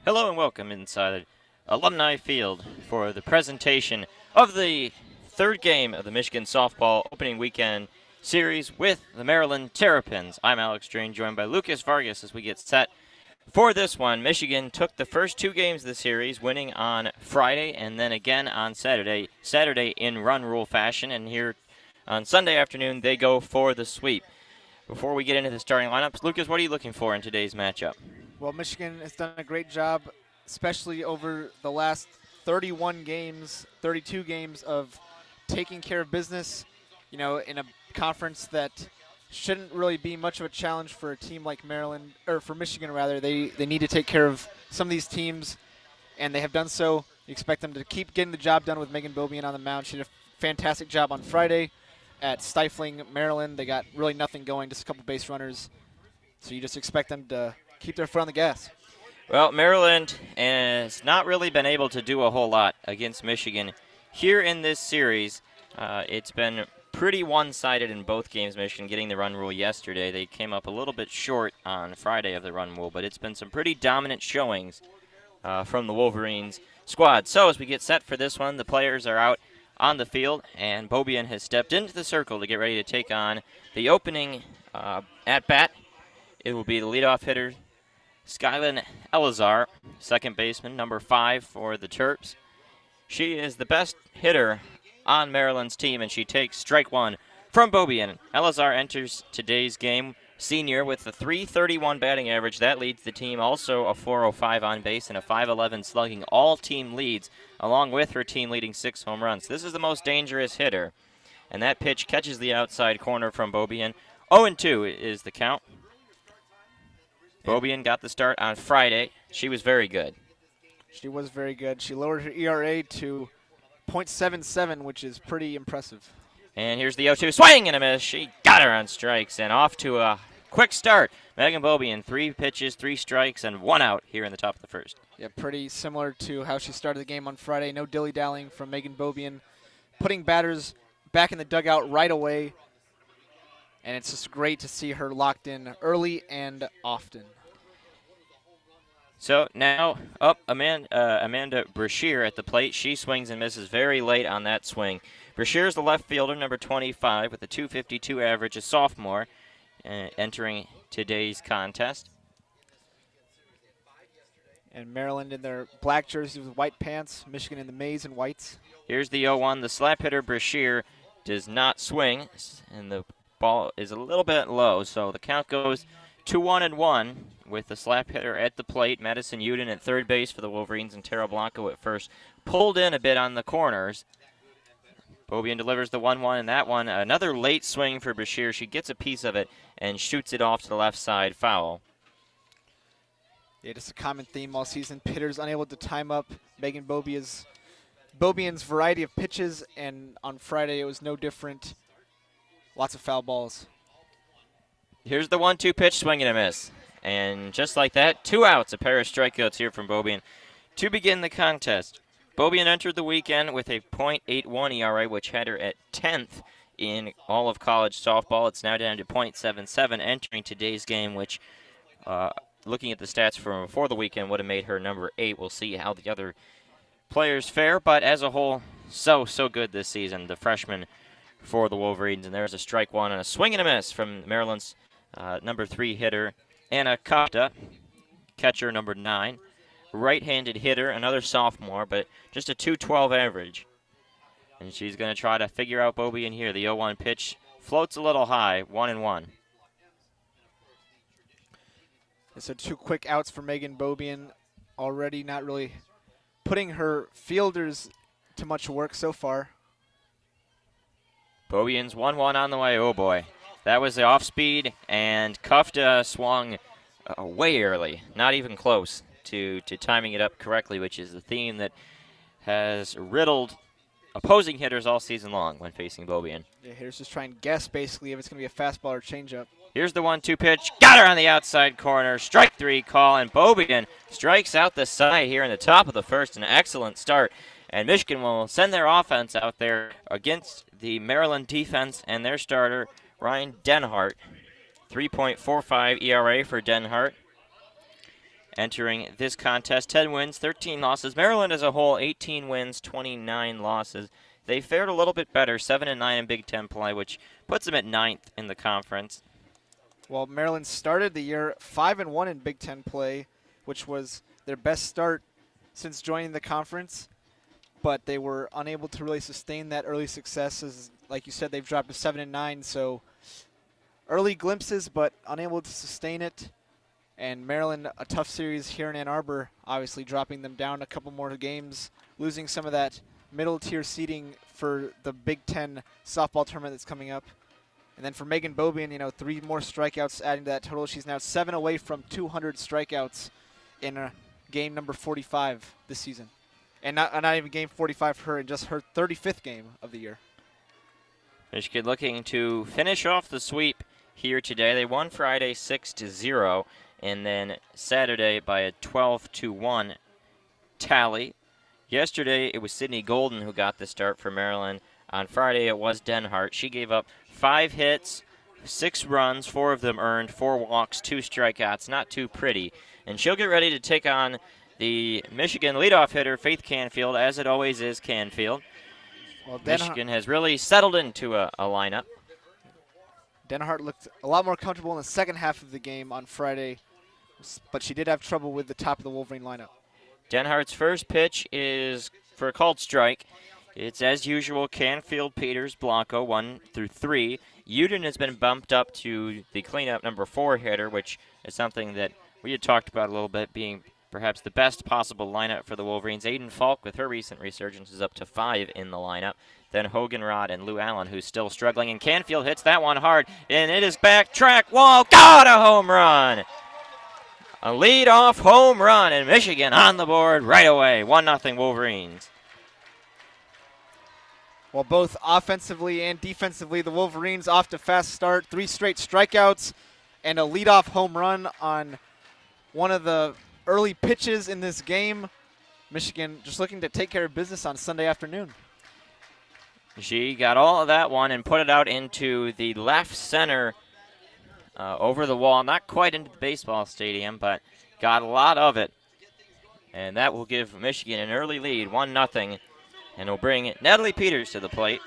Hello and welcome inside Alumni Field for the presentation of the third game of the Michigan softball opening weekend series with the Maryland Terrapins. I'm Alex Drain, joined by Lucas Vargas as we get set for this one. Michigan took the first two games of the series, winning on Friday and then again on Saturday. Saturday in run rule fashion, and here on Sunday afternoon they go for the sweep. Before we get into the starting lineups, Lucas, what are you looking for in today's matchup? Well, Michigan has done a great job, especially over the last 31 games, 32 games of taking care of business, in a conference that shouldn't really be much of a challenge for a team like Maryland, or for Michigan rather. They need to take care of some of these teams, and they have done so. You expect them to keep getting the job done with Megan Bobian on the mound. She did a fantastic job on Friday at stifling Maryland. They got really nothing going, just a couple base runners. So you just expect them to keep their foot on the gas. Well, Maryland has not really been able to do a whole lot against Michigan here in this series. It's been pretty one-sided in both games. Michigan getting the run rule yesterday. They came up a little bit short on Friday of the run rule, but it's been some pretty dominant showings from the Wolverines squad. So as we get set for this one, the players are out on the field, and Bobian has stepped into the circle to get ready to take on the opening at-bat. It will be the leadoff hitter, Skylin Elazar, second baseman, number 5 for the Terps. She is the best hitter on Maryland's team, and she takes strike one from Bobian. Elazar enters today's game, senior, with a .331 batting average. That leads the team, also a .405 on base and a .511 slugging. All team leads, along with her team leading 6 home runs. This is the most dangerous hitter, and that pitch catches the outside corner from Bobian. 0-2 is the count. Bobian got the start on Friday. She was very good. She was very good. She lowered her ERA to .77, which is pretty impressive. And here's the 0-2. Swing and a miss. She got her on strikes and off to a quick start. Megan Bobian, 3 pitches, 3 strikes, and 1 out here in the top of the first. Yeah, pretty similar to how she started the game on Friday. No dilly-dallying from Megan Bobian, putting batters back in the dugout right away. And it's just great to see her locked in early and often. So now up Amanda Brashear at the plate. She swings and misses very late on that swing. Brashear is the left fielder, number 25, with a .252 average, a sophomore, entering today's contest. And Maryland in their black jerseys with white pants. Michigan in the maize and whites. Here's the 0-1. The slap hitter Brashear does not swing, and the ball is a little bit low, so the count goes to 1-1 with the slap hitter at the plate. Madison Uden at third base for the Wolverines, and Tara Blanco at first. Pulled in a bit on the corners. Bobian delivers the 1-1 in that one. Another late swing for Brashear. She gets a piece of it and shoots it off to the left side, foul. Yeah, just a common theme all season. Hitters unable to time up Megan Bobian's variety of pitches, and on Friday it was no different. Lots of foul balls. Here's the 1-2 pitch, swing and a miss. And just like that, 2 outs, a pair of strikeouts here from Bobian to begin the contest. Bobian entered the weekend with a .81 ERA, which had her at 10th in all of college softball. It's now down to .77 entering today's game, which, looking at the stats from before the weekend, would have made her number 8. We'll see how the other players fare, but as a whole, so good this season. The freshman for the Wolverines, and there's a strike one and a swing and a miss from Maryland's number 3 hitter, Anna Kopta, catcher number 9. Right-handed hitter, another sophomore, but just a .212 average. And she's going to try to figure out Bobian here. The 0-1 pitch floats a little high, 1-1. So 2 quick outs for Megan Bobian, already not really putting her fielders to much work so far. Bobian's 1-1 on the way. Oh, boy. That was the off-speed, and Kufta swung way early, not even close to timing it up correctly, which is the theme that has riddled opposing hitters all season long when facing Bobian. Yeah, hitters just try and guess, basically, if it's going to be a fastball or changeup. Here's the 1-2 pitch. Got her on the outside corner. Strike 3 call, and Bobian strikes out the side here in the top of the first. An excellent start. And Michigan will send their offense out there against the Maryland defense and their starter, Ryan Denhart. 3.45 ERA for Denhart. entering this contest. 10 wins, 13 losses. Maryland as a whole, 18 wins, 29 losses. They fared a little bit better, 7-9 in Big Ten play, which puts them at 9th in the conference. Well, Maryland started the year 5-1 in Big Ten play, which was their best start since joining the conference, but they were unable to really sustain that early success. As, like you said, they've dropped to 7-9, so early glimpses, but unable to sustain it. And Maryland, a tough series here in Ann Arbor, obviously dropping them down a couple more games, losing some of that middle-tier seeding for the Big Ten softball tournament that's coming up. And then for Megan Bobian, 3 more strikeouts adding to that total. She's now 7 away from 200 strikeouts in game number 45 this season. And not even game 45 for her, in just her 35th game of the year. Michigan looking to finish off the sweep here today. They won Friday 6-0, and then Saturday by a 12-1 tally. Yesterday it was Sydney Golden who got the start for Maryland. On Friday it was Denhart. She gave up 5 hits, 6 runs, 4 of them earned, 4 walks, 2 strikeouts. Not too pretty. And she'll get ready to take on the Michigan leadoff hitter, Faith Canfield, as it always is Canfield. Well, Michigan has really settled into a lineup. Denhart looked a lot more comfortable in the second half of the game on Friday, but she did have trouble with the top of the Wolverine lineup. Denhart's first pitch is for a called strike. It's, as usual, Canfield, Peters, Blanco, 1 through 3. Uden has been bumped up to the cleanup number 4 hitter, which is something that we had talked about a little bit, being perhaps the best possible lineup for the Wolverines. Aiden Falk, with her recent resurgence, is up to 5 in the lineup. Then Hoganrod and Lou Allen, who's still struggling. And Canfield hits that one hard, and it is back track wall. Got a home run! A lead-off home run, and Michigan on the board right away. 1-0 Wolverines. Well, both offensively and defensively, the Wolverines off to a fast start. 3 straight strikeouts and a leadoff home run on one of the early pitches in this game. Michigan just looking to take care of business on Sunday afternoon. She got all of that one and put it out into the left center over the wall. Not quite into the baseball stadium, but got a lot of it. And that will give Michigan an early lead, 1-0. And will bring Natalie Peters to the plate.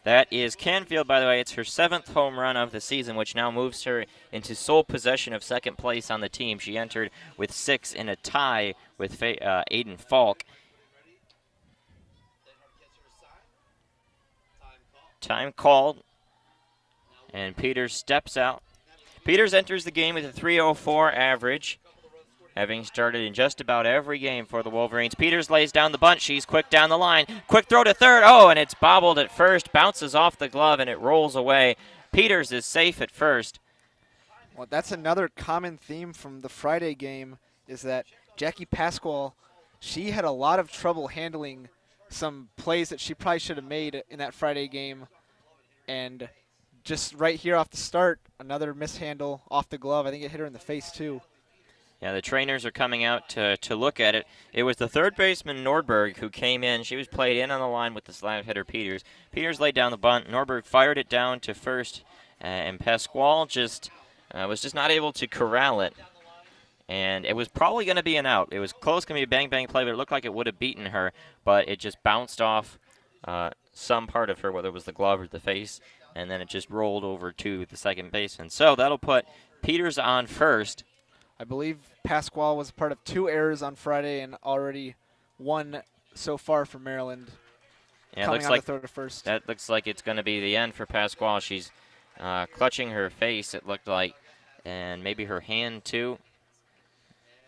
That is Canfield, by the way. It's her 7th home run of the season, which now moves her into sole possession of second place on the team. She entered with 6 in a tie with Aiden Falk. Time called, and Peters steps out. Peters enters the game with a .304 average, having started in just about every game for the Wolverines. Peters lays down the bunt. She's quick down the line. Quick throw to third. Oh, and it's bobbled at first. Bounces off the glove, and it rolls away. Peters is safe at first. Well, that's another common theme from the Friday game, is that Jackie Pasquale, she had a lot of trouble handling some plays that she probably should have made in that Friday game. And just right here off the start, another mishandle off the glove. I think it hit her in the face, too. Yeah, the trainers are coming out to look at it. It was the third baseman, Nordberg, who came in. She was played in on the line with the slant hitter, Peters. Peters laid down the bunt. Nordberg fired it down to first, and Pasquale was just not able to corral it. And it was probably going to be an out. It was close, going to be a bang-bang play, but it looked like it would have beaten her. But it just bounced off some part of her, whether it was the glove or the face, and then it just rolled over to the second baseman. So that'll put Peters on first. I believe Pasquale was part of 2 errors on Friday and already 1 so far for Maryland. Yeah, coming looks on like to throw to first. that looks like it's going to be the end for Pasquale. She's clutching her face, it looked like, and maybe her hand too.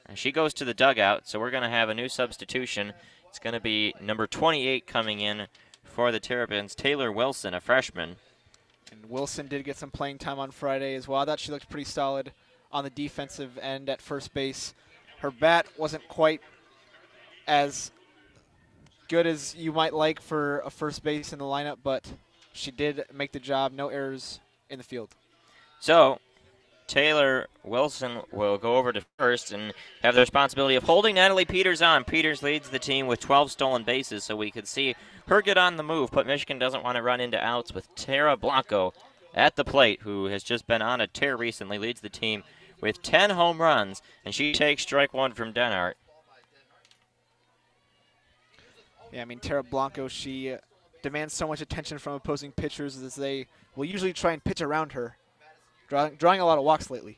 And she goes to the dugout, so we're going to have a new substitution. It's going to be number 28 coming in for the Terrapins, Taylor Wilson, a freshman. And Wilson did get some playing time on Friday as well. I thought she looked pretty solid on the defensive end at first base. Her bat wasn't quite as good as you might like for a first base in the lineup, but she did make the job. No errors in the field. So Taylor Wilson will go over to first and have the responsibility of holding Natalie Peters on. Peters leads the team with 12 stolen bases, so we could see her get on the move, but Michigan doesn't want to run into outs with Tara Blanco at the plate, who has just been on a tear recently, leads the team with 10 home runs, and she takes strike one from Denhart. Yeah, I mean, Tara Blanco, she demands so much attention from opposing pitchers as they will usually try and pitch around her, drawing a lot of walks lately.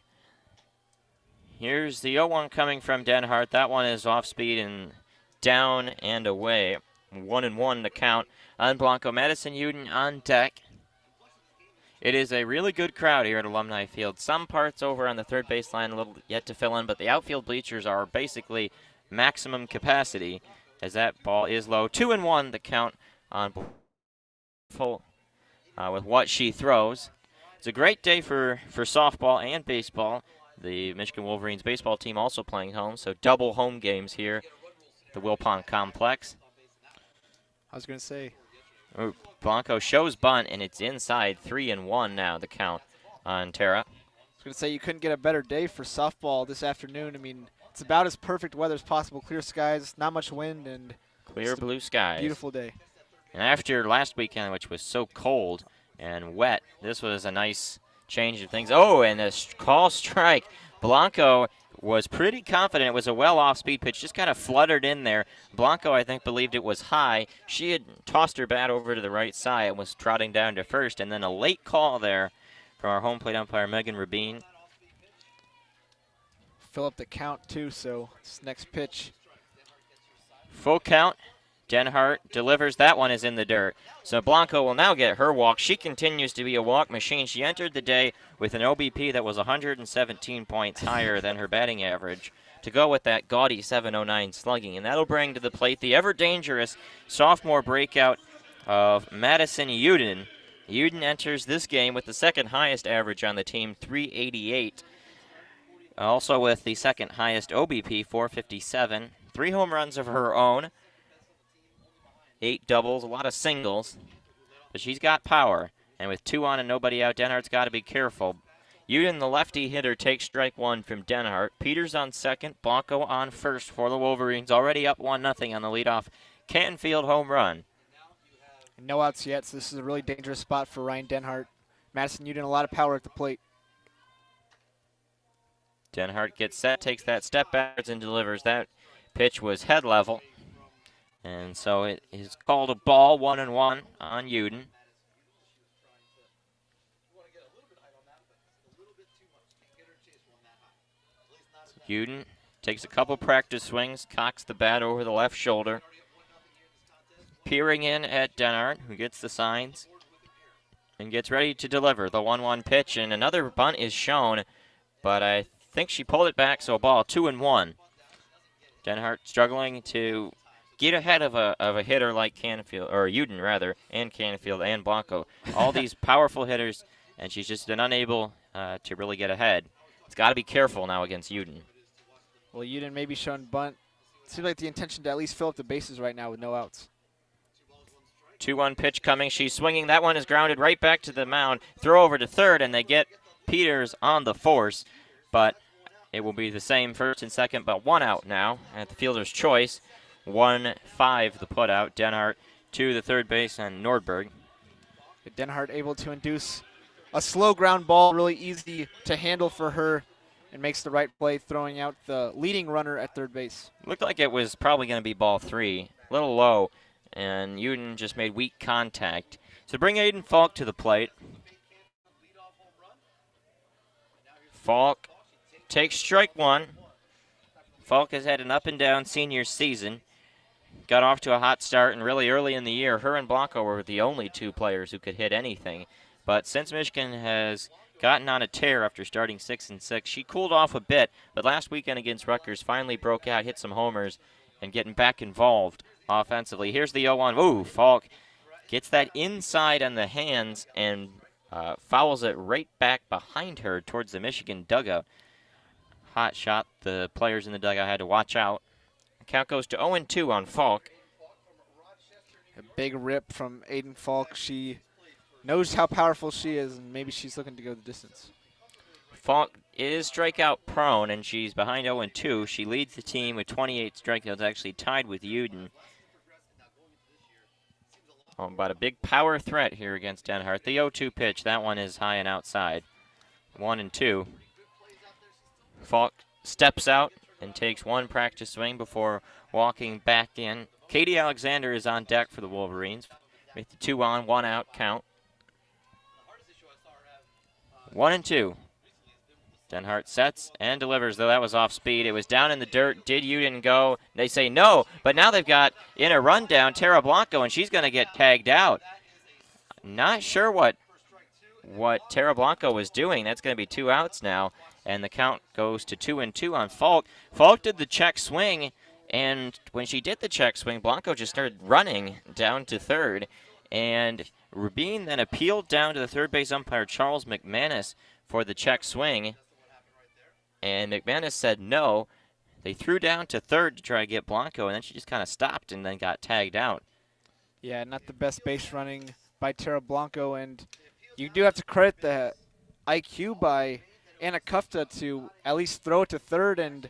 Here's the 0-1 coming from Denhart. That one is off speed and down and away. 1-1 the count on Blanco. Madison Uden on deck. It is a really good crowd here at Alumni Field. Some parts over on the third baseline, a little yet to fill in, but the outfield bleachers are basically maximum capacity as that ball is low. 2-1 the count on full with what she throws. It's a great day for softball and baseball. The Michigan Wolverines baseball team also playing home, so double home games here at the Wilpon Complex. I was going to say. Blanco shows bunt, and it's inside. 3-1 now, the count on Tara. I was going to say you couldn't get a better day for softball this afternoon. I mean, it's about as perfect weather as possible. Clear skies, not much wind, and clear blue skies. Beautiful day. And after last weekend, which was so cold and wet, this was a nice change of things. Oh, and a call strike. Blanco was pretty confident it was a well off-speed pitch, just kind of fluttered in there. Blanco, I think, believed it was high. She had tossed her bat over to the right side and was trotting down to first, and then a late call there from our home plate umpire, Megan Rabin. Fill up the count, too, so this next pitch. Full count. Denhart delivers. That one is in the dirt. So Blanco will now get her walk. She continues to be a walk machine. She entered the day with an OBP that was 117 points higher than her batting average to go with that gaudy 709 slugging. And that'll bring to the plate the ever-dangerous sophomore breakout of Madison Uden. Uden enters this game with the second highest average on the team, 388. Also with the second highest OBP, 457. 3 home runs of her own. 8 doubles, a lot of singles, but she's got power. And with 2 on and nobody out, Denhart's got to be careful. Uden, the lefty hitter, takes strike one from Denhart. Peters on second, Blanco on first for the Wolverines. Already up 1-0 on the leadoff Canfield home run. No outs yet, so this is a really dangerous spot for Ryan Denhart. Madison Uden, a lot of power at the plate. Denhart gets set, takes that step backwards and delivers. That pitch was head level. And so it is called a ball, 1-1 on Uden. Uden takes a couple practice swings, cocks the bat over the left shoulder. Peering in at Denhart, who gets the signs and gets ready to deliver the 1-1 pitch. And another bunt is shown, but I think she pulled it back, so a ball, 2-1. Denhart struggling to get ahead of a hitter like Canfield, or Uden rather, and Canfield and Blanco. All these powerful hitters, and she's just been unable to really get ahead. It's got to be careful now against Uden. Well, Uden may be showing bunt. Seems like the intention to at least fill up the bases right now with no outs. 2-1 pitch coming. She's swinging. That one is grounded right back to the mound. Throw over to third, and they get Peters on the force. But it will be the same first and second, but 1 out now at the fielder's choice. 1-5 the putout. Denhart to the third base and Nordberg. Denhart able to induce a slow ground ball, really easy to handle for her, and makes the right play, throwing out the leading runner at third base. Looked like it was probably going to be ball 3. A little low, and Uden just made weak contact. So bring Aiden Falk to the plate. Falk takes strike one. Falk has had an up-and-down senior season. Got off to a hot start, and really early in the year, her and Blanco were the only 2 players who could hit anything. But since Michigan has gotten on a tear after starting 6-6, she cooled off a bit, but last weekend against Rutgers finally broke out, hit some homers, and getting back involved offensively. Here's the 0-1. Ooh, Falk gets that inside on the hands and fouls it right back behind her towards the Michigan dugout. Hot shot. The players in the dugout had to watch out. Count goes to 0-2 on Falk. A big rip from Aiden Falk. She knows how powerful she is, and maybe she's looking to go the distance. Falk is strikeout prone, and she's behind 0-2. She leads the team with 28 strikeouts, actually tied with Uden. Oh, but a big power threat here against Denhart. The 0-2 pitch, that one is high and outside. 1-2. Falk steps out and takes one practice swing before walking back in. Katie Alexander is on deck for the Wolverines with the 2 on, 1 out count. 1-2. Denhart sets and delivers, though that was off speed. It was down in the dirt. Did Uden go? They say no, but now they've got in a rundown Tara Blanco, and she's going to get tagged out. Not sure what Tara Blanco was doing. That's going to be 2 outs now, and the count goes to 2-2 on Falk. Falk did the check swing, and when she did the check swing, Blanco just started running down to third, and Rubin then appealed down to the third base umpire, Charles McManus, for the check swing. And McManus said no. They threw down to third to try to get Blanco, and then she just kind of stopped and then got tagged out. Yeah, not the best base running by Tara Blanco, and you do have to credit the IQ by Anna Kufta to at least throw it to third and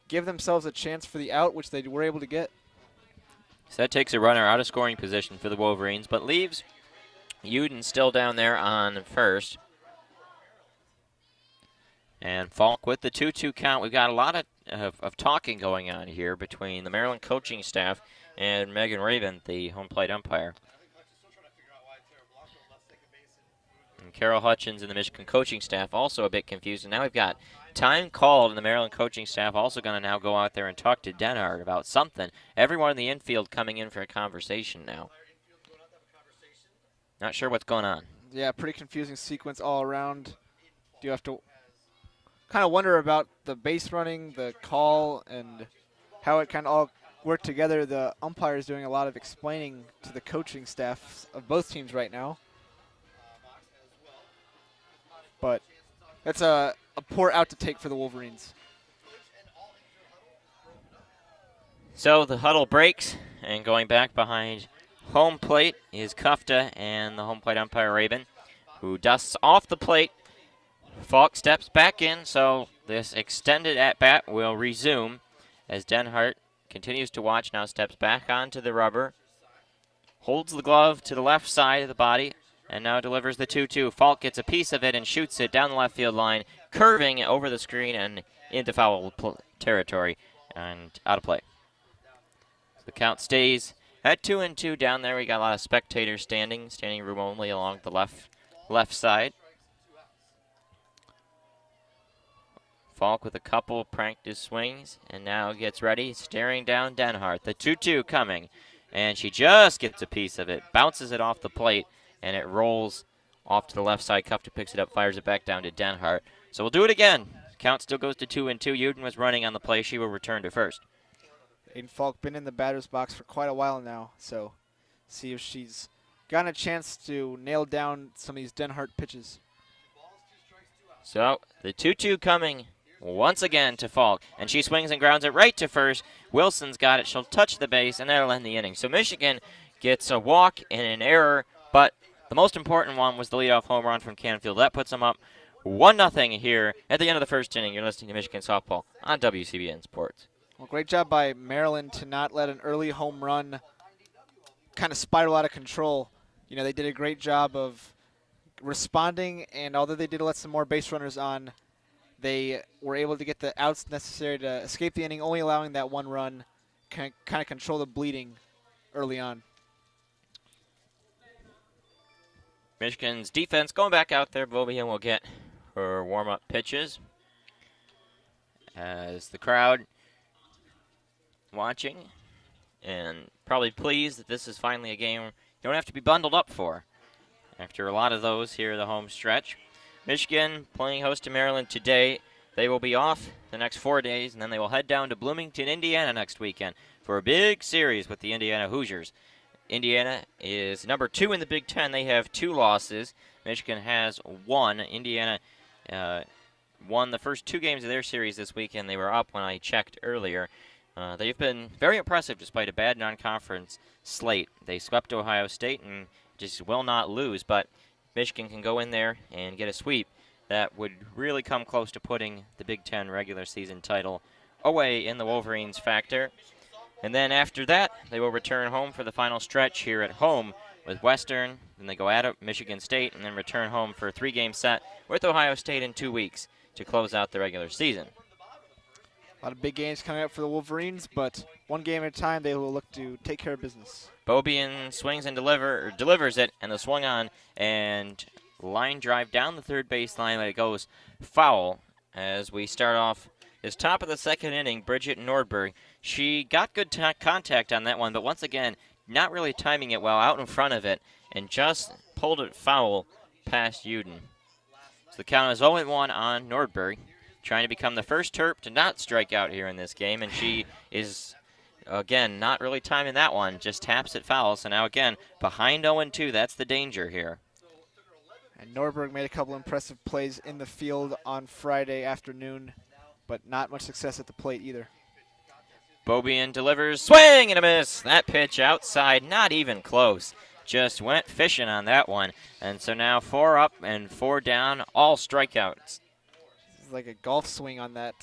give themselves a chance for the out, which they were able to get. So that takes a runner out of scoring position for the Wolverines, but leaves Uden still down there on first. And Falk with the 2-2 count. We've got a lot of talking going on here between the Maryland coaching staff and Megan Raven, the home plate umpire. And Carol Hutchins and the Michigan coaching staff also a bit confused. And now we've got time called, and the Maryland coaching staff also going to now go out there and talk to Denhart about something. Everyone in the infield coming in for a conversation now. Not sure what's going on. Yeah, pretty confusing sequence all around. Do you have to kind of wonder about the base running, the call, and how it kind of all worked together? The umpire is doing a lot of explaining to the coaching staffs of both teams right now. But that's a poor out to take for the Wolverines. So the huddle breaks, and going back behind home plate is Kufta and the home plate umpire Raven, who dusts off the plate. Falk steps back in, so this extended at-bat will resume as Denhart continues to watch, now steps back onto the rubber, holds the glove to the left side of the body, and now delivers the 2-2. Falk gets a piece of it and shoots it down the left field line, curving over the screen and into foul territory and out of play. So the count stays at 2-2 down there. We got a lot of spectators standing room only along the left side. Falk with a couple practice swings, and now gets ready, staring down Denhart. The 2-2 coming, and she just gets a piece of it, bounces it off the plate, and it rolls off to the left side. Kufta picks it up, fires it back down to Denhart. So we'll do it again. Count still goes to 2-2. Uden was running on the play. She will return to first. Aiden Falk been in the batter's box for quite a while now, so see if she's gotten a chance to nail down some of these Denhart pitches. So the 2-2 coming once again to Falk, and she swings and grounds it right to first. Wilson's got it. She'll touch the base, and that'll end the inning. So Michigan gets a walk and an error, but the most important one was the leadoff home run from Canfield. That puts them up 1-0 here at the end of the first inning. You're listening to Michigan Softball on WCBN Sports. Well, great job by Maryland to not let an early home run kind of spiral out of control. You know, they did a great job of responding, and although they did let some more base runners on, they were able to get the outs necessary to escape the inning, only allowing that one run, kind of control the bleeding early on. Michigan's defense going back out there. Bobian will get her warm-up pitches as the crowd watching and probably pleased that this is finally a game you don't have to be bundled up for after a lot of those here in the home stretch. Michigan playing host to Maryland today. They will be off the next 4 days, and then they will head down to Bloomington, Indiana next weekend for a big series with the Indiana Hoosiers. Indiana is number 2 in the Big Ten. They have 2 losses. Michigan has 1. Indiana won the first 2 games of their series this weekend. They were up when I checked earlier. They've been very impressive despite a bad non-conference slate. They swept Ohio State and just will not lose, but Michigan can go in there and get a sweep that would really come close to putting the Big Ten regular season title away in the Wolverines' factor. And then after that, they will return home for the final stretch here at home with Western. Then they go at it, Michigan State, and then return home for a 3-game set with Ohio State in 2 weeks to close out the regular season. A lot of big games coming up for the Wolverines, but one game at a time, they will look to take care of business. Beaubien swings and delivers it, and the swung on and line drive down the third baseline, but it goes foul as we start off this top of the second inning. Bridget Nordberg, she got good contact on that one, but once again, not really timing it well out in front of it, and just pulled it foul past Uden. So the count is 0-1 on Nordberg, trying to become the first Terp to not strike out here in this game, and she is, again, not really timing that one, just taps it foul. So now again, behind 0-2, that's the danger here. And Nordberg made a couple impressive plays in the field on Friday afternoon, but not much success at the plate either. Beaubien delivers, swing and a miss. That pitch outside, not even close. Just went fishing on that one. And so now 4 up and 4 down, all strikeouts. It's like a golf swing on that.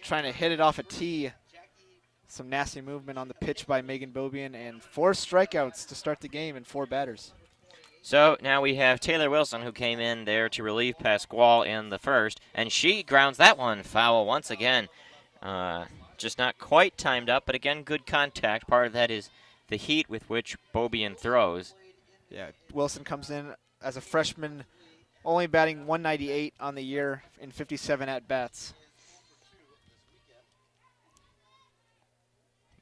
Trying to hit it off a tee. Some nasty movement on the pitch by Megan Beaubien, and 4 strikeouts to start the game and 4 batters. So now we have Taylor Wilson, who came in there to relieve Pasquale in the first, and she grounds that one foul once again. Just not quite timed up, but again, good contact. Part of that is the heat with which Beaubien throws. Yeah, Wilson comes in as a freshman, only batting 198 on the year in 57 at-bats.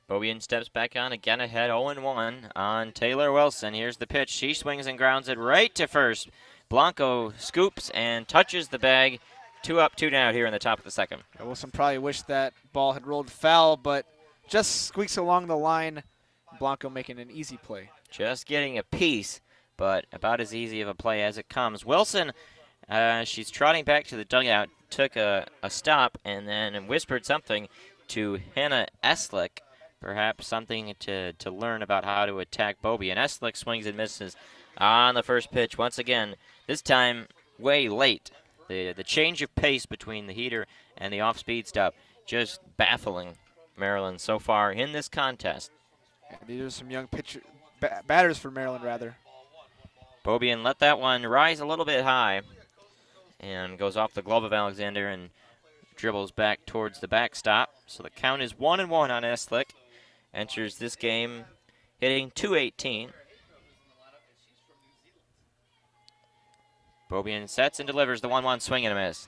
Beaubien steps back on, again ahead 0-1 on Taylor Wilson. Here's the pitch. She swings and grounds it right to first. Blanco scoops and touches the bag. 2 up, 2 down here in the top of the second. Wilson probably wished that ball had rolled foul, but just squeaks along the line. Blanco making an easy play. Just getting a piece, but about as easy of a play as it comes. Wilson, she's trotting back to the dugout, took a stop, and then whispered something to Hannah Eslick. Perhaps something to learn about how to attack Beaubien. Eslick swings and misses on the first pitch. Once again, this time way late. The change of pace between the heater and the off-speed stop just baffling Maryland so far in this contest. And these are some young batters for Maryland, rather. Beaubien let that one rise a little bit high and goes off the glove of Alexander and dribbles back towards the backstop. So the count is 1-1 on Eslick. Enters this game hitting .218. Beaubien sets and delivers the 1-1 swing and a miss.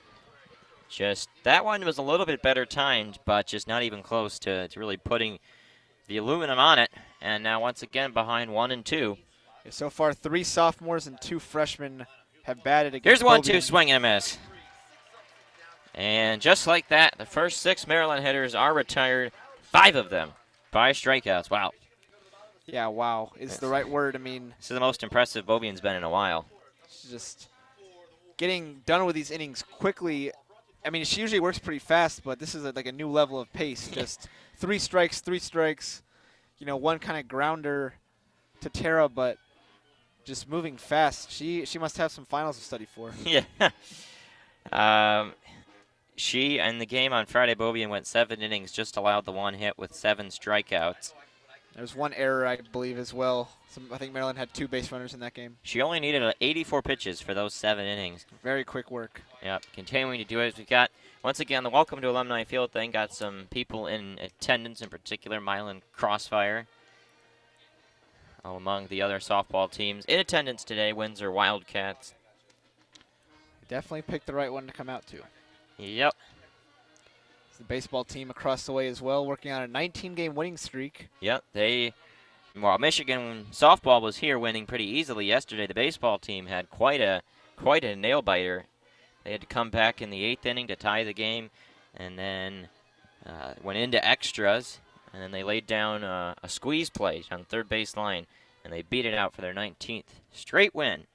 Just that one was a little bit better timed, but just not even close to really putting the aluminum on it. And now once again behind 1-2. Yeah, so far 3 sophomores and 2 freshmen have batted against Here's Beaubien. 1-2 swing and a miss. And just like that, the first 6 Maryland hitters are retired, 5 of them by strikeouts. Wow. Yeah, wow is the right word. I mean, this is the most impressive Beaubien's been in a while. Just getting done with these innings quickly. I mean, she usually works pretty fast, but this is like a new level of pace. Just 3 strikes, 3 strikes. You know, 1 kind of grounder to Tara, but just moving fast. She must have some finals to study for. Yeah. She, in the game on Friday, Beaubien went 7 innings, just allowed the 1 hit with 7 strikeouts. There's 1 error, I believe, as well. I think Maryland had 2 base runners in that game. She only needed 84 pitches for those 7 innings. Very quick work. Yep, continuing to do it. We've got, once again, the Welcome to Alumni Field thing. Got some people in attendance, in particular, Milan Crossfire, among the other softball teams. In attendance today, Windsor Wildcats. Definitely picked the right one to come out to. Yep. It's the baseball team across the way as well, working on a 19-game winning streak. Yep, while Michigan softball was here winning pretty easily yesterday, the baseball team had quite a nail-biter. They had to come back in the 8th inning to tie the game, and then went into extras, and then they laid down a squeeze play on the third base line, and they beat it out for their 19th straight win.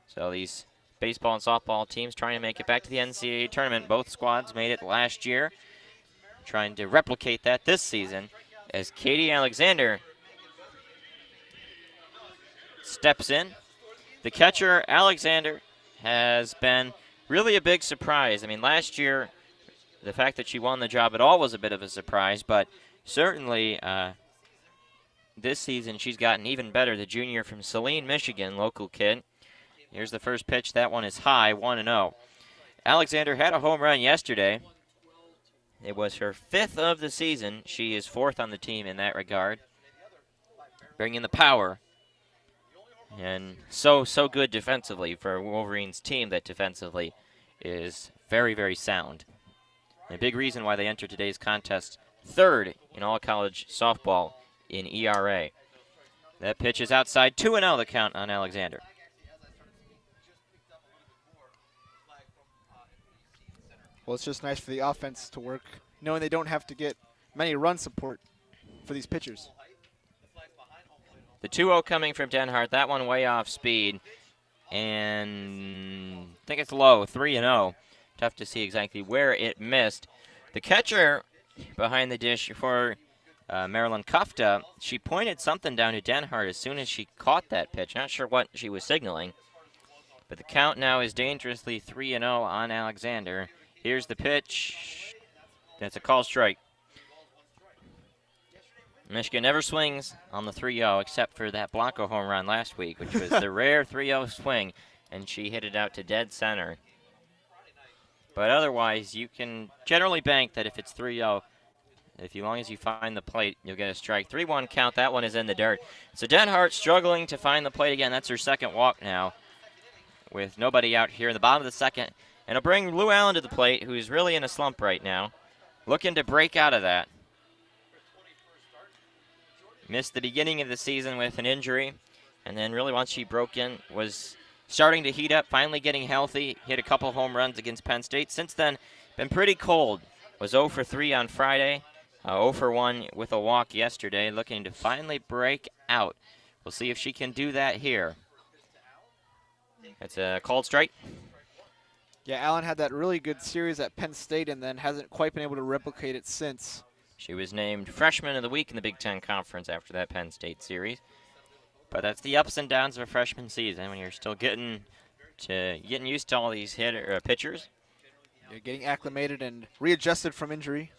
So these baseball and softball teams trying to make it back to the NCAA tournament. Both squads made it last year. Trying to replicate that this season as Katie Alexander steps in. The catcher, Alexander, has been really a big surprise. I mean, last year, the fact that she won the job at all was a bit of a surprise, but certainly this season she's gotten even better. The junior from Saline, Michigan, local kid, Here's the first pitch. That one is high, 1-0. Alexander had a home run yesterday. It was her 5th of the season. She is 4th on the team in that regard. Bringing the power. And so good defensively for a Wolverines team that defensively is very, very sound. And a big reason why they entered today's contest 3rd in all college softball in ERA. That pitch is outside, 2-0 the count on Alexander. Well, it's just nice for the offense to work, knowing they don't have to get many run support for these pitchers. The 2-0 coming from Denhart, that one way off speed. And I think it's low, 3-0. Tough to see exactly where it missed. The catcher behind the dish for Maryland Kufta, she pointed something down to Denhart as soon as she caught that pitch. Not sure what she was signaling. But the count now is dangerously 3-0 on Alexander. Here's the pitch. That's a call strike. Michigan never swings on the 3-0 except for that Blanco home run last week, which was the rare 3-0 swing, and she hit it out to dead center. But otherwise, you can generally bank that if it's 3-0, as long as you find the plate, you'll get a strike. 3-1 count. That one is in the dirt. So Denhart struggling to find the plate again. That's her 2nd walk now with nobody out here in the bottom of the 2nd. And it'll bring Lou Allen to the plate, who's really in a slump right now, looking to break out of that. Missed the beginning of the season with an injury, and then really once she broke in, was starting to heat up, finally getting healthy, hit a couple home runs against Penn State. Since then, been pretty cold. Was 0 for 3 on Friday, 0 for 1 with a walk yesterday, looking to finally break out. We'll see if she can do that here. That's a called strike. Yeah, Allen had that really good series at Penn State and then hasn't quite been able to replicate it since. She was named Freshman of the Week in the Big Ten Conference after that Penn State series. But that's the ups and downs of a freshman season when you're still getting used to all these pitchers. You're getting acclimated and readjusted from injury.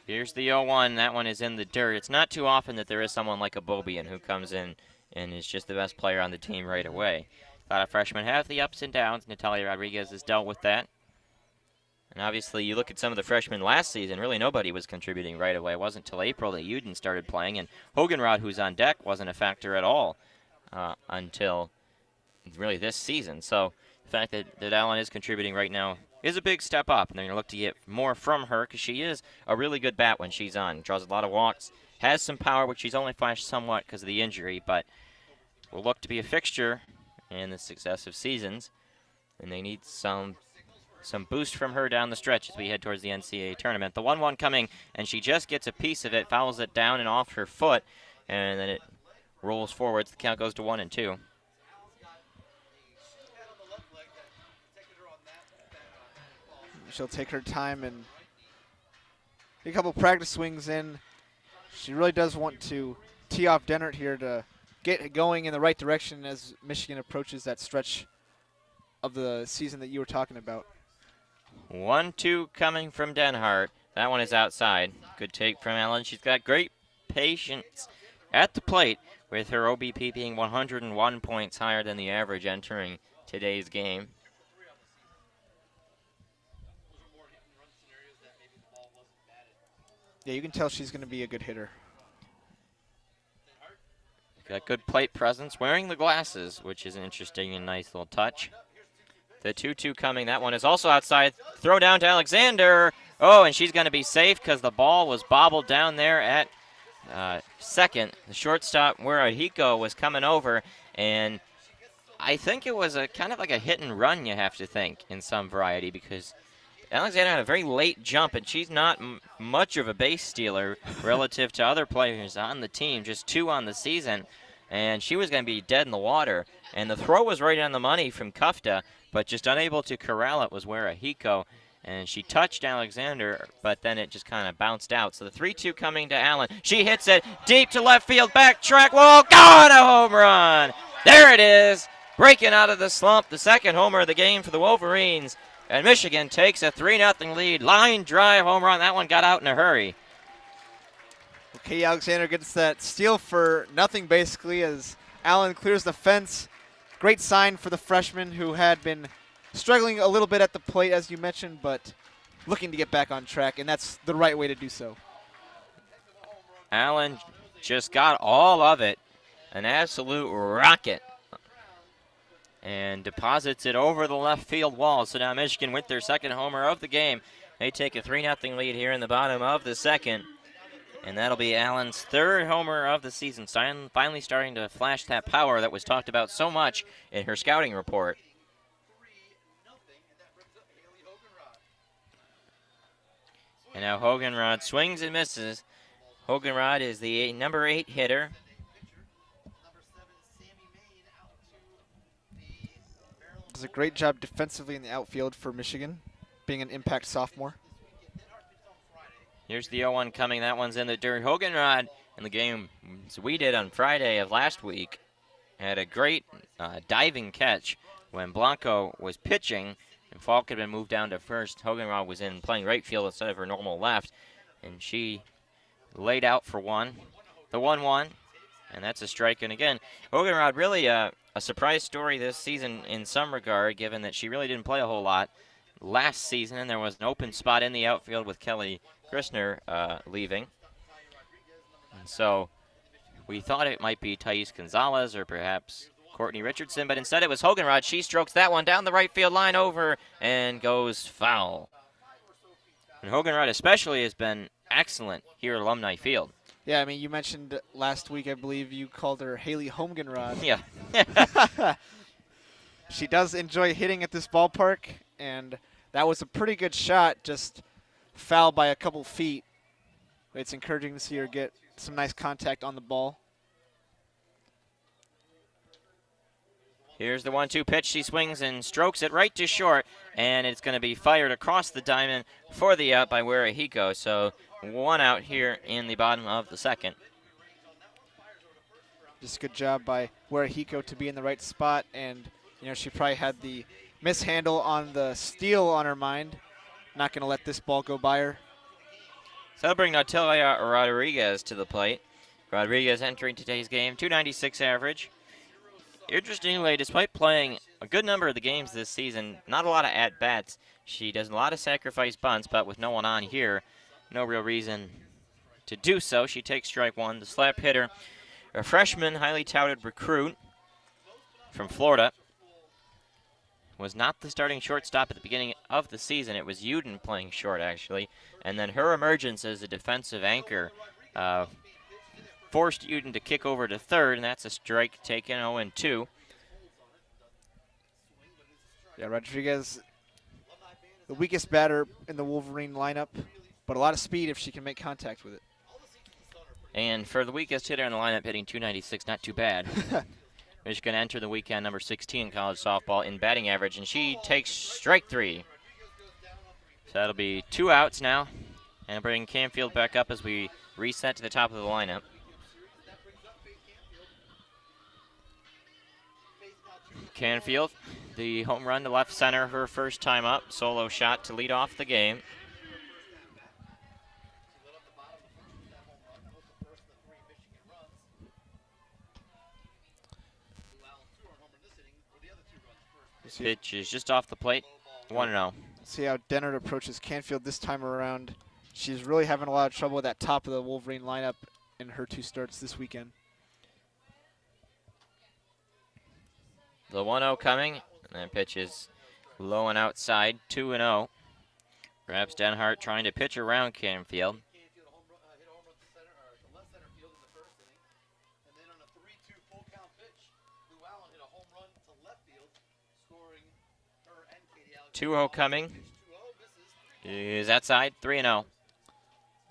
Here's the 0-1. That one is in the dirt. It's not too often that there is someone like a Bobian who comes in and is just the best player on the team right away. A lot of freshmen have the ups and downs. Natalia Rodriguez has dealt with that. And obviously, you look at some of the freshmen last season, really nobody was contributing right away. It wasn't until April that Uden started playing, and Hoganrod, who's on deck, wasn't a factor at all until really this season. So the fact that Allen is contributing right now is a big step up, and they're going to look to get more from her because she is a really good bat when she's on. Draws a lot of walks, has some power, which she's only flashed somewhat because of the injury, but will look to be a fixture in the successive seasons, and they need some boost from her down the stretch as we head towards the NCAA tournament. The 1-1 coming, and she just gets a piece of it, fouls it down and off her foot, and then it rolls forwards. The count goes to 1-2. She'll take her time and get a couple practice swings in. She really does want to tee off Denhart here to get it going in the right direction as Michigan approaches that stretch of the season that you were talking about. 1-2 coming from Denhart. That one is outside. Good take from Allen. She's got great patience at the plate with her OBP being 101 points higher than the average entering today's game. Yeah, you can tell she's going to be a good hitter. Got good plate presence, wearing the glasses, which is an interesting and nice little touch. The 2-2 coming. That one is also outside. Throw down to Alexander. Oh, and she's going to be safe because the ball was bobbled down there at second. The shortstop, where Ahiko was coming over, and I think it was a kind of like a hit and run, you have to think, in some variety, because Alexander had a very late jump, and she's not much of a base stealer relative to other players on the team, just 2 on the season, and she was going to be dead in the water. And the throw was right on the money from Kufta, but just unable to corral it was where Ahiko, and she touched Alexander, but then it just kind of bounced out. So the 3-2 coming to Allen. She hits it deep to left field, back track wall, gone, a home run! There it is, breaking out of the slump, the second homer of the game for the Wolverines. And Michigan takes a 3-0 lead. Line drive home run. That one got out in a hurry. Okay, Alexander gets that steal for nothing, basically, as Allen clears the fence great sign for the freshman who had been struggling a little bit at the plate, as you mentioned, but looking to get back on track, and that's the right way to do so. Allen just got all of it. An absolute rocket. And deposits it over the left field wall. So now Michigan with their second homer of the game. They take a 3-0 lead here in the bottom of the second. And that'll be Allen's third homer of the season. Finally starting to flash that power that was talked about so much in her scouting report. And now Hoganrod swings and misses. Hoganrod is the number 8 hitter. Does a great job defensively in the outfield for Michigan, being an impact sophomore. Here's the 0-1 coming. That one's in the dirt. Hoganrod in the game we did on Friday of last week had a great diving catch when Blanco was pitching and Falk had been moved down to first. Hoganrod was in playing right field instead of her normal left, and she laid out for one. The 1-1, and that's a strike. And again, Hoganrod really a surprise story this season in some regard, given that she really didn't play a whole lot last season, and there was an open spot in the outfield with Kelly Christner leaving. And so we thought it might be Thais Gonzalez or perhaps Courtney Richardson, but instead it was Hoganrod. She strokes that one down the right field line over and goes foul. And Hoganrod especially has been excellent here at Alumni Field. Yeah, I mean, you mentioned last week, I believe you called her Haley Hoganrod. Yeah. She does enjoy hitting at this ballpark, and that was a pretty good shot, just foul by a couple feet. It's encouraging to see her get some nice contact on the ball. Here's the 1-2 pitch. She swings and strokes it right to short, and it's going to be fired across the diamond for the out by Werahiko. So 1 out here in the bottom of the second. Just a good job by Werahiko to be in the right spot, and she probably had the mishandle on the steal on her mind. Not going to let this ball go by her. So that'll bring Natalia Rodriguez to the plate. Rodriguez entering today's game, .296 average. Interestingly, despite playing a good number of the games this season, not a lot of at-bats. She does a lot of sacrifice bunts, but with no one on here, no real reason to do so. She takes strike one. The slap hitter, a freshman, highly touted recruit from Florida, was not the starting shortstop at the beginning of the season. It was Uden playing short, actually. And then her emergence as a defensive anchor forced Uden to kick over to third, and that's a strike taken, 0-2. Yeah, Rodriguez, the weakest batter in the Wolverine lineup, but a lot of speed if she can make contact with it. And for the weakest hitter in the lineup, hitting .296, not too bad. Michigan enter the weekend number 16 in college softball in batting average, and she takes strike 3. So that'll be 2 outs now, and bring Canfield back up as we reset to the top of the lineup. Canfield, the home run to left center, her first time up, solo shot to lead off the game. Pitch is just off the plate, 1-0. See how Dennard approaches Canfield this time around. She's really having a lot of trouble with that top of the Wolverine lineup in her 2 starts this weekend. The 1-0 coming, and that pitch is low and outside, 2-0. Perhaps Denhart trying to pitch around Canfield. Two-0 coming. Is outside, 3-0.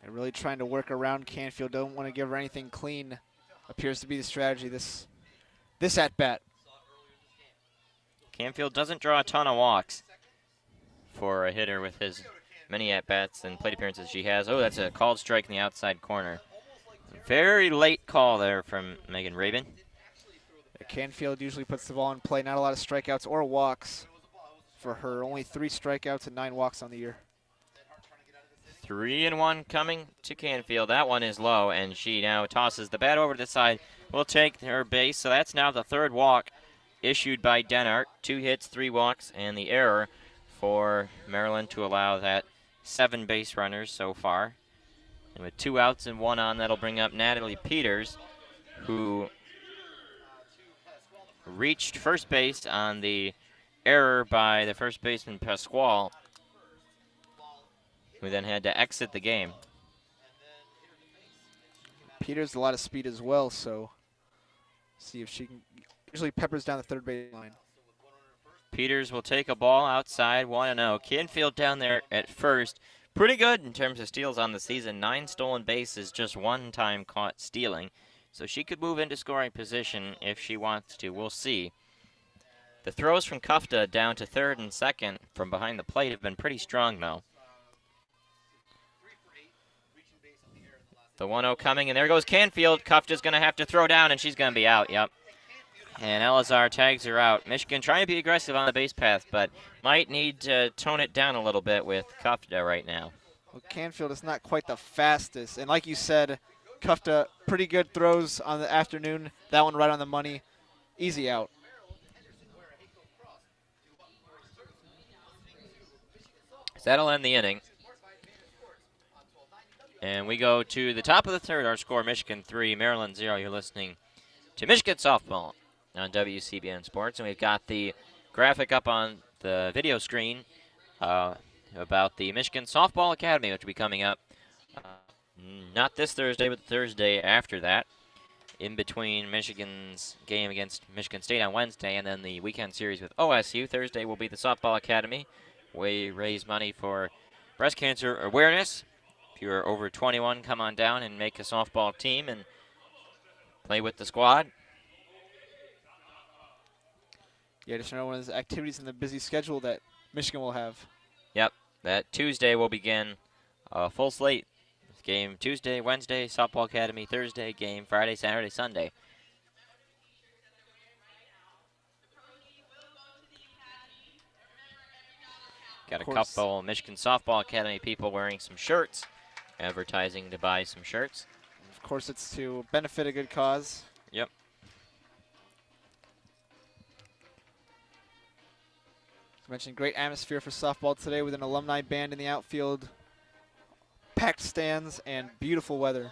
They're really trying to work around Canfield. Don't want to give her anything clean. Appears to be the strategy this at-bat. Canfield doesn't draw a ton of walks for a hitter with his many at-bats and plate appearances she has. Oh, that's a called strike in the outside corner. Very late call there from Megan Rabin. Canfield usually puts the ball in play. Not a lot of strikeouts or walks for her. Only 3 strikeouts and 9 walks on the year. 3-1 coming to Canfield. That one is low, and she now tosses the bat over to the side. Will take her base, so that's now the 3rd walk issued by Denart. 2 hits, 3 walks, and the error for Maryland to allow that 7 base runners so far. And with 2 outs and 1 on, that'll bring up Natalie Peters, who reached first base on the error by the first baseman Pasquale, who then had to exit the game. Peters a lot of speed as well, so see if she can. Usually peppers down the third base line. Peters will take a ball outside, 1-0. Canfield down there at first. Pretty good in terms of steals on the season. 9 stolen bases, just 1 time caught stealing. So she could move into scoring position if she wants to. We'll see. The throws from Kufta down to third and second from behind the plate have been pretty strong, though. The 1-0 coming, and there goes Canfield. Kufta's going to have to throw down, and she's going to be out, yep. And Elazar tags her out. Michigan trying to be aggressive on the base path, but might need to tone it down a little bit with Kufta right now. Well, Canfield is not quite the fastest. And like you said, Kufta, pretty good throws on the afternoon. That one right on the money. Easy out. So that'll end the inning. And we go to the top of the third. Our score, Michigan 3, Maryland 0. You're listening to Michigan Softball on WCBN Sports. And we've got the graphic up on the video screen about the Michigan Softball Academy, which will be coming up not this Thursday, but the Thursday after that, in between Michigan's game against Michigan State on Wednesday and then the weekend series with OSU. Thursday will be the Softball Academy. We raise money for breast cancer awareness. If you're over 21, come on down and make a softball team and play with the squad. Yeah, just another one of those activities in the busy schedule that Michigan will have. Yep, that Tuesday will begin a full slate. Game Tuesday, Wednesday, Softball Academy, Thursday, game Friday, Saturday, Sunday. Got a couple Michigan Softball Academy people wearing some shirts, advertising to buy some shirts. Of course, it's to benefit a good cause. Yep. As mentioned, great atmosphere for softball today with an alumni band in the outfield, packed stands, and beautiful weather.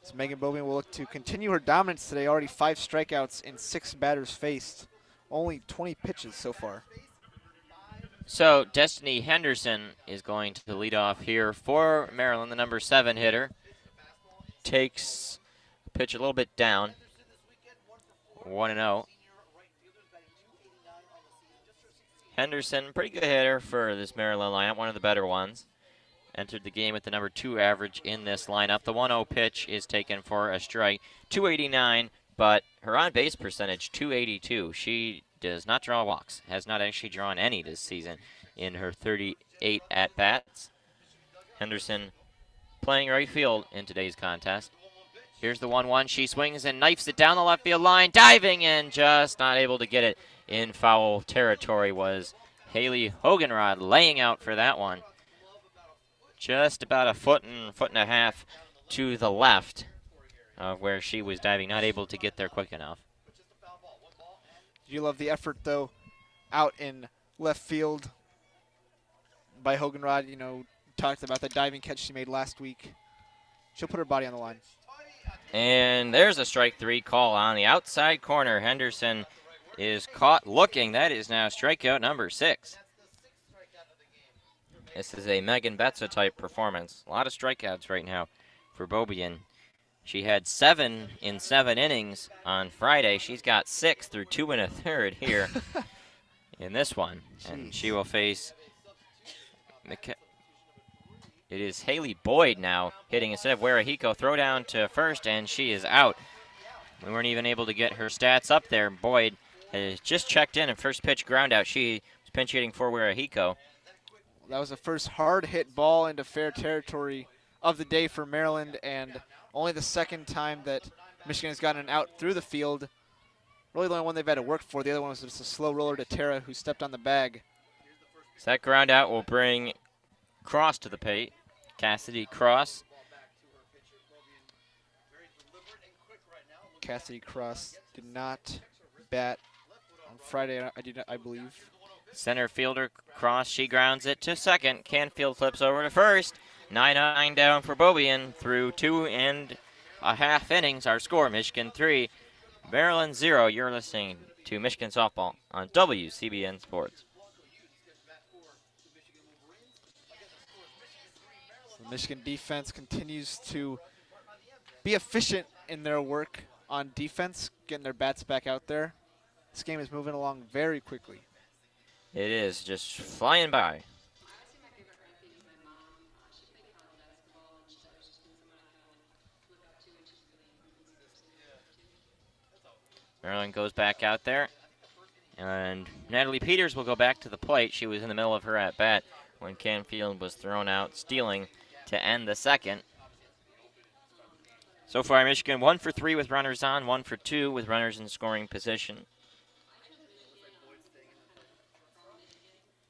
So Megan Bobian will look to continue her dominance today. Already 5 strikeouts in 6 batters faced. Only 20 pitches so far. So Destiny Henderson is going to lead off here for Maryland, the number 7 hitter. Takes a pitch a little bit down. 1-0. Henderson, pretty good hitter for this Maryland lineup, one of the better ones. Entered the game with the number 2 average in this lineup. The 1-0 pitch is taken for a strike. 289, but her on-base percentage, 282. She does not draw walks, has not actually drawn any this season in her 38 at-bats. Henderson playing right field in today's contest. Here's the 1-1. She swings and knifes it down the left field line, diving and just not able to get it in foul territory was Haley Hoganrod laying out for that one. Just about a foot and a half to the left of where she was diving, not able to get there quick enough. You love the effort, though, out in left field by Hoganrod. You know, talked about the diving catch she made last week. She'll put her body on the line. And there's a strike 3 call on the outside corner. Henderson is caught looking. That is now strikeout number 6. This is a Megan Betza type performance. A lot of strikeouts right now for Bobian. She had 7 in 7 innings on Friday. She's got 6 through 2 1/3 here in this one. Jeez. And she will face it is Haley Boyd now hitting instead of Warahiko. Throw down to first, and she is out. We weren't even able to get her stats up there. Boyd has just checked in and first pitch ground out. She was pinch hitting for Warahiko. That was the first hard hit ball into fair territory of the day for Maryland, and only the second time that Michigan has gotten an out through the field. Really the only one they've had to work for. The other one was just a slow roller to Tara, who stepped on the bag. So that ground out will bring Cross to the plate. Cassidy Cross. Cassidy Cross did not bat on Friday, I believe. Center fielder Cross, she grounds it to second. Canfield flips over to first. 9-9 down for Bobian through 2.5 innings. Our score, Michigan 3, Maryland 0. You're listening to Michigan Softball on WCBN Sports. The Michigan defense continues to be efficient in their work on defense, getting their bats back out there. This game is moving along very quickly. It is just flying by. Maryland goes back out there, and Natalie Peters will go back to the plate. She was in the middle of her at-bat when Canfield was thrown out, stealing to end the second. So far, Michigan 1 for 3 with runners on, 1 for 2 with runners in scoring position.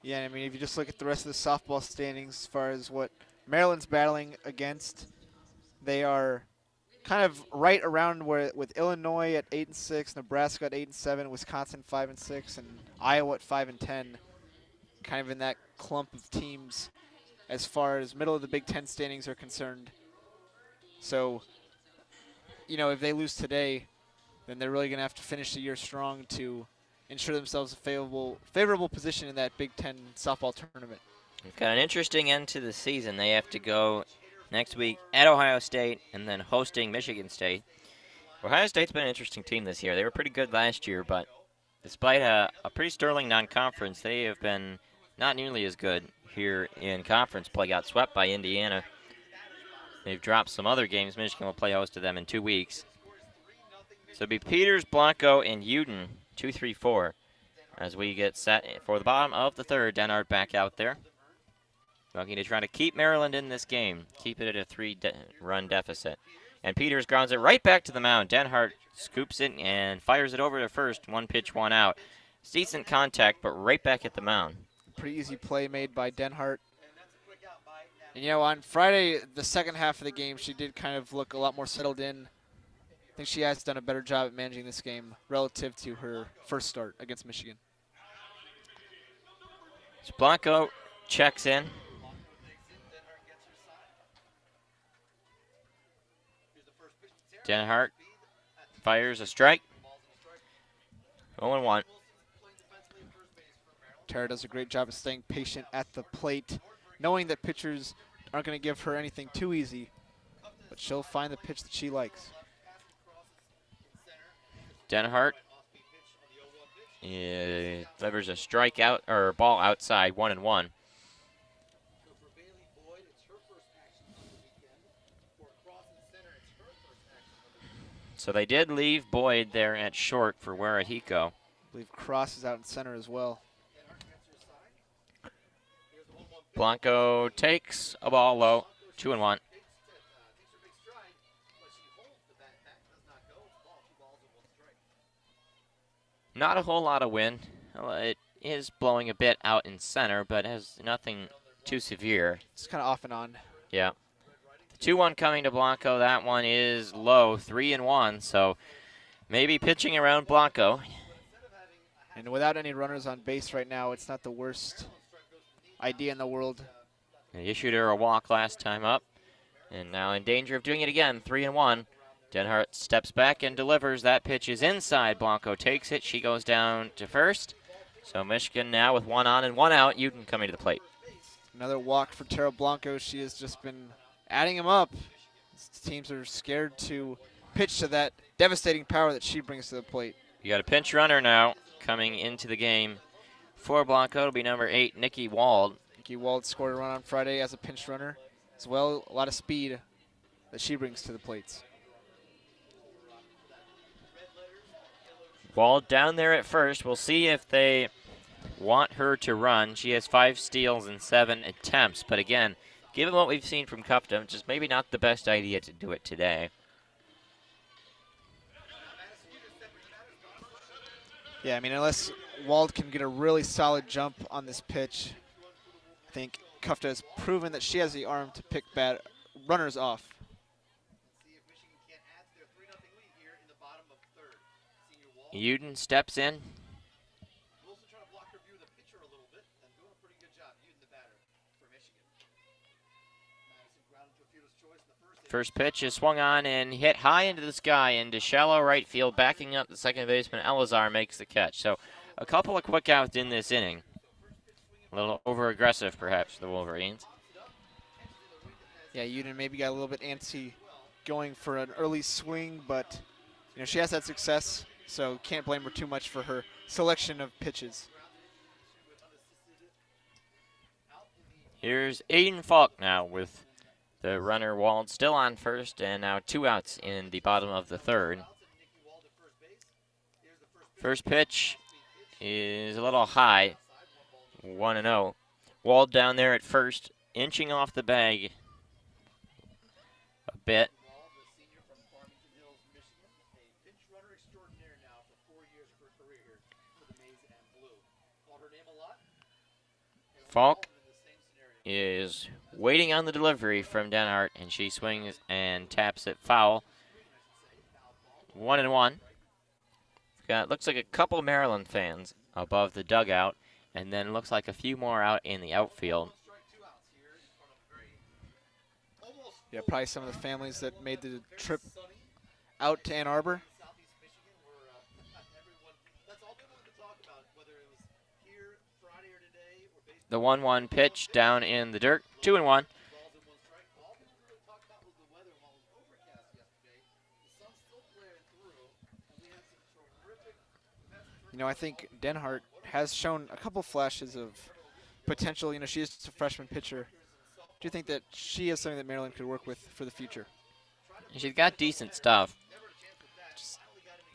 Yeah, I mean, if you just look at the rest of the softball standings as far as what Maryland's battling against, they are kind of right around where with Illinois at 8-6, Nebraska at 8-7, Wisconsin 5-6, and Iowa at 5-10. Kind of in that clump of teams as far as middle of the Big Ten standings are concerned. So, you know, if they lose today, then they're really going to have to finish the year strong to ensure themselves a favorable position in that Big Ten softball tournament. We've got an interesting end to the season. They have to go next week at Ohio State and then hosting Michigan State. Ohio State's been an interesting team this year. They were pretty good last year, but despite a pretty sterling non-conference, they have been not nearly as good here in conference play. Got swept by Indiana. They've dropped some other games. Michigan will play host to them in 2 weeks. So it'll be Peters, Blanco, and Uden, 2, 3, 4, as we get set for the bottom of the third. Denhart back out there, looking to try to keep Maryland in this game, keep it at a 3-run deficit. And Peters grounds it right back to the mound. Denhart scoops it and fires it over to first. 1 pitch, 1 out. It's decent contact, but right back at the mound. Pretty easy play made by Denhart. And, you know, on Friday, the second half of the game, she did kind of look a lot more settled in. I think she has done a better job at managing this game relative to her first start against Michigan. So Blanco checks in. Denhart fires a strike. 0-1. Tara does a great job of staying patient at the plate, knowing that pitchers aren't going to give her anything too easy, but she'll find the pitch that she likes. Denhart delivers a strikeout or ball outside, 1-1. So they did leave Boyd there at short for Warahiko. I believe Cross is out in center as well. Blanco takes a ball low, 2-1. Not a whole lot of wind. It is blowing a bit out in center, but has nothing too severe. It's kind of off and on. Yeah. The 2-1 coming to Blanco. That one is low, 3-1. So maybe pitching around Blanco. And without any runners on base right now, it's not the worst idea in the world. They issued her a walk last time up, and now in danger of doing it again, 3-1. Denhart steps back and delivers. That pitch is inside. Blanco takes it. She goes down to first. So Michigan now with 1 on and 1 out. Uden coming to the plate. Another walk for Tara Blanco. She has just been adding them up. Teams are scared to pitch to that devastating power that she brings to the plate. You got a pinch runner now coming into the game for Blanco. It'll be number 8, Nikki Wald. Nikki Wald scored a run on Friday as a pinch runner. As well, a lot of speed that she brings to the plates. Wald down there at first. We'll see if they want her to run. She has 5 steals and 7 attempts. But again, given what we've seen from Cufton, just maybe not the best idea to do it today. Yeah, I mean, unless Wald can get a really solid jump on this pitch, I think Cufton has proven that she has the arm to pick runners off. Uden steps in. First pitch is swung on and hit high into the sky into shallow right field. Backing up the second baseman, Elazar makes the catch. So a couple of quick outs in this inning. A little over-aggressive, perhaps, for the Wolverines. Yeah, Uden maybe got a little bit antsy going for an early swing, but she has had success, so can't blame her too much for her selection of pitches. Here's Aiden Falk now with the runner Wald still on first, and now 2 outs in the bottom of the third. First pitch is a little high, 1-0. Wald down there at first, inching off the bag a bit. Falk is waiting on the delivery from Denhart, and she swings and taps it foul. 1-1. Looks like a couple Maryland fans above the dugout, and then looks like a few more out in the outfield. Yeah, probably some of the families that made the trip out to Ann Arbor. The 1-1 pitch down in the dirt, 2-1. I think Denhart has shown a couple flashes of potential. She is just a freshman pitcher. Do you think that she is something that Maryland could work with for the future? She's got decent stuff. Just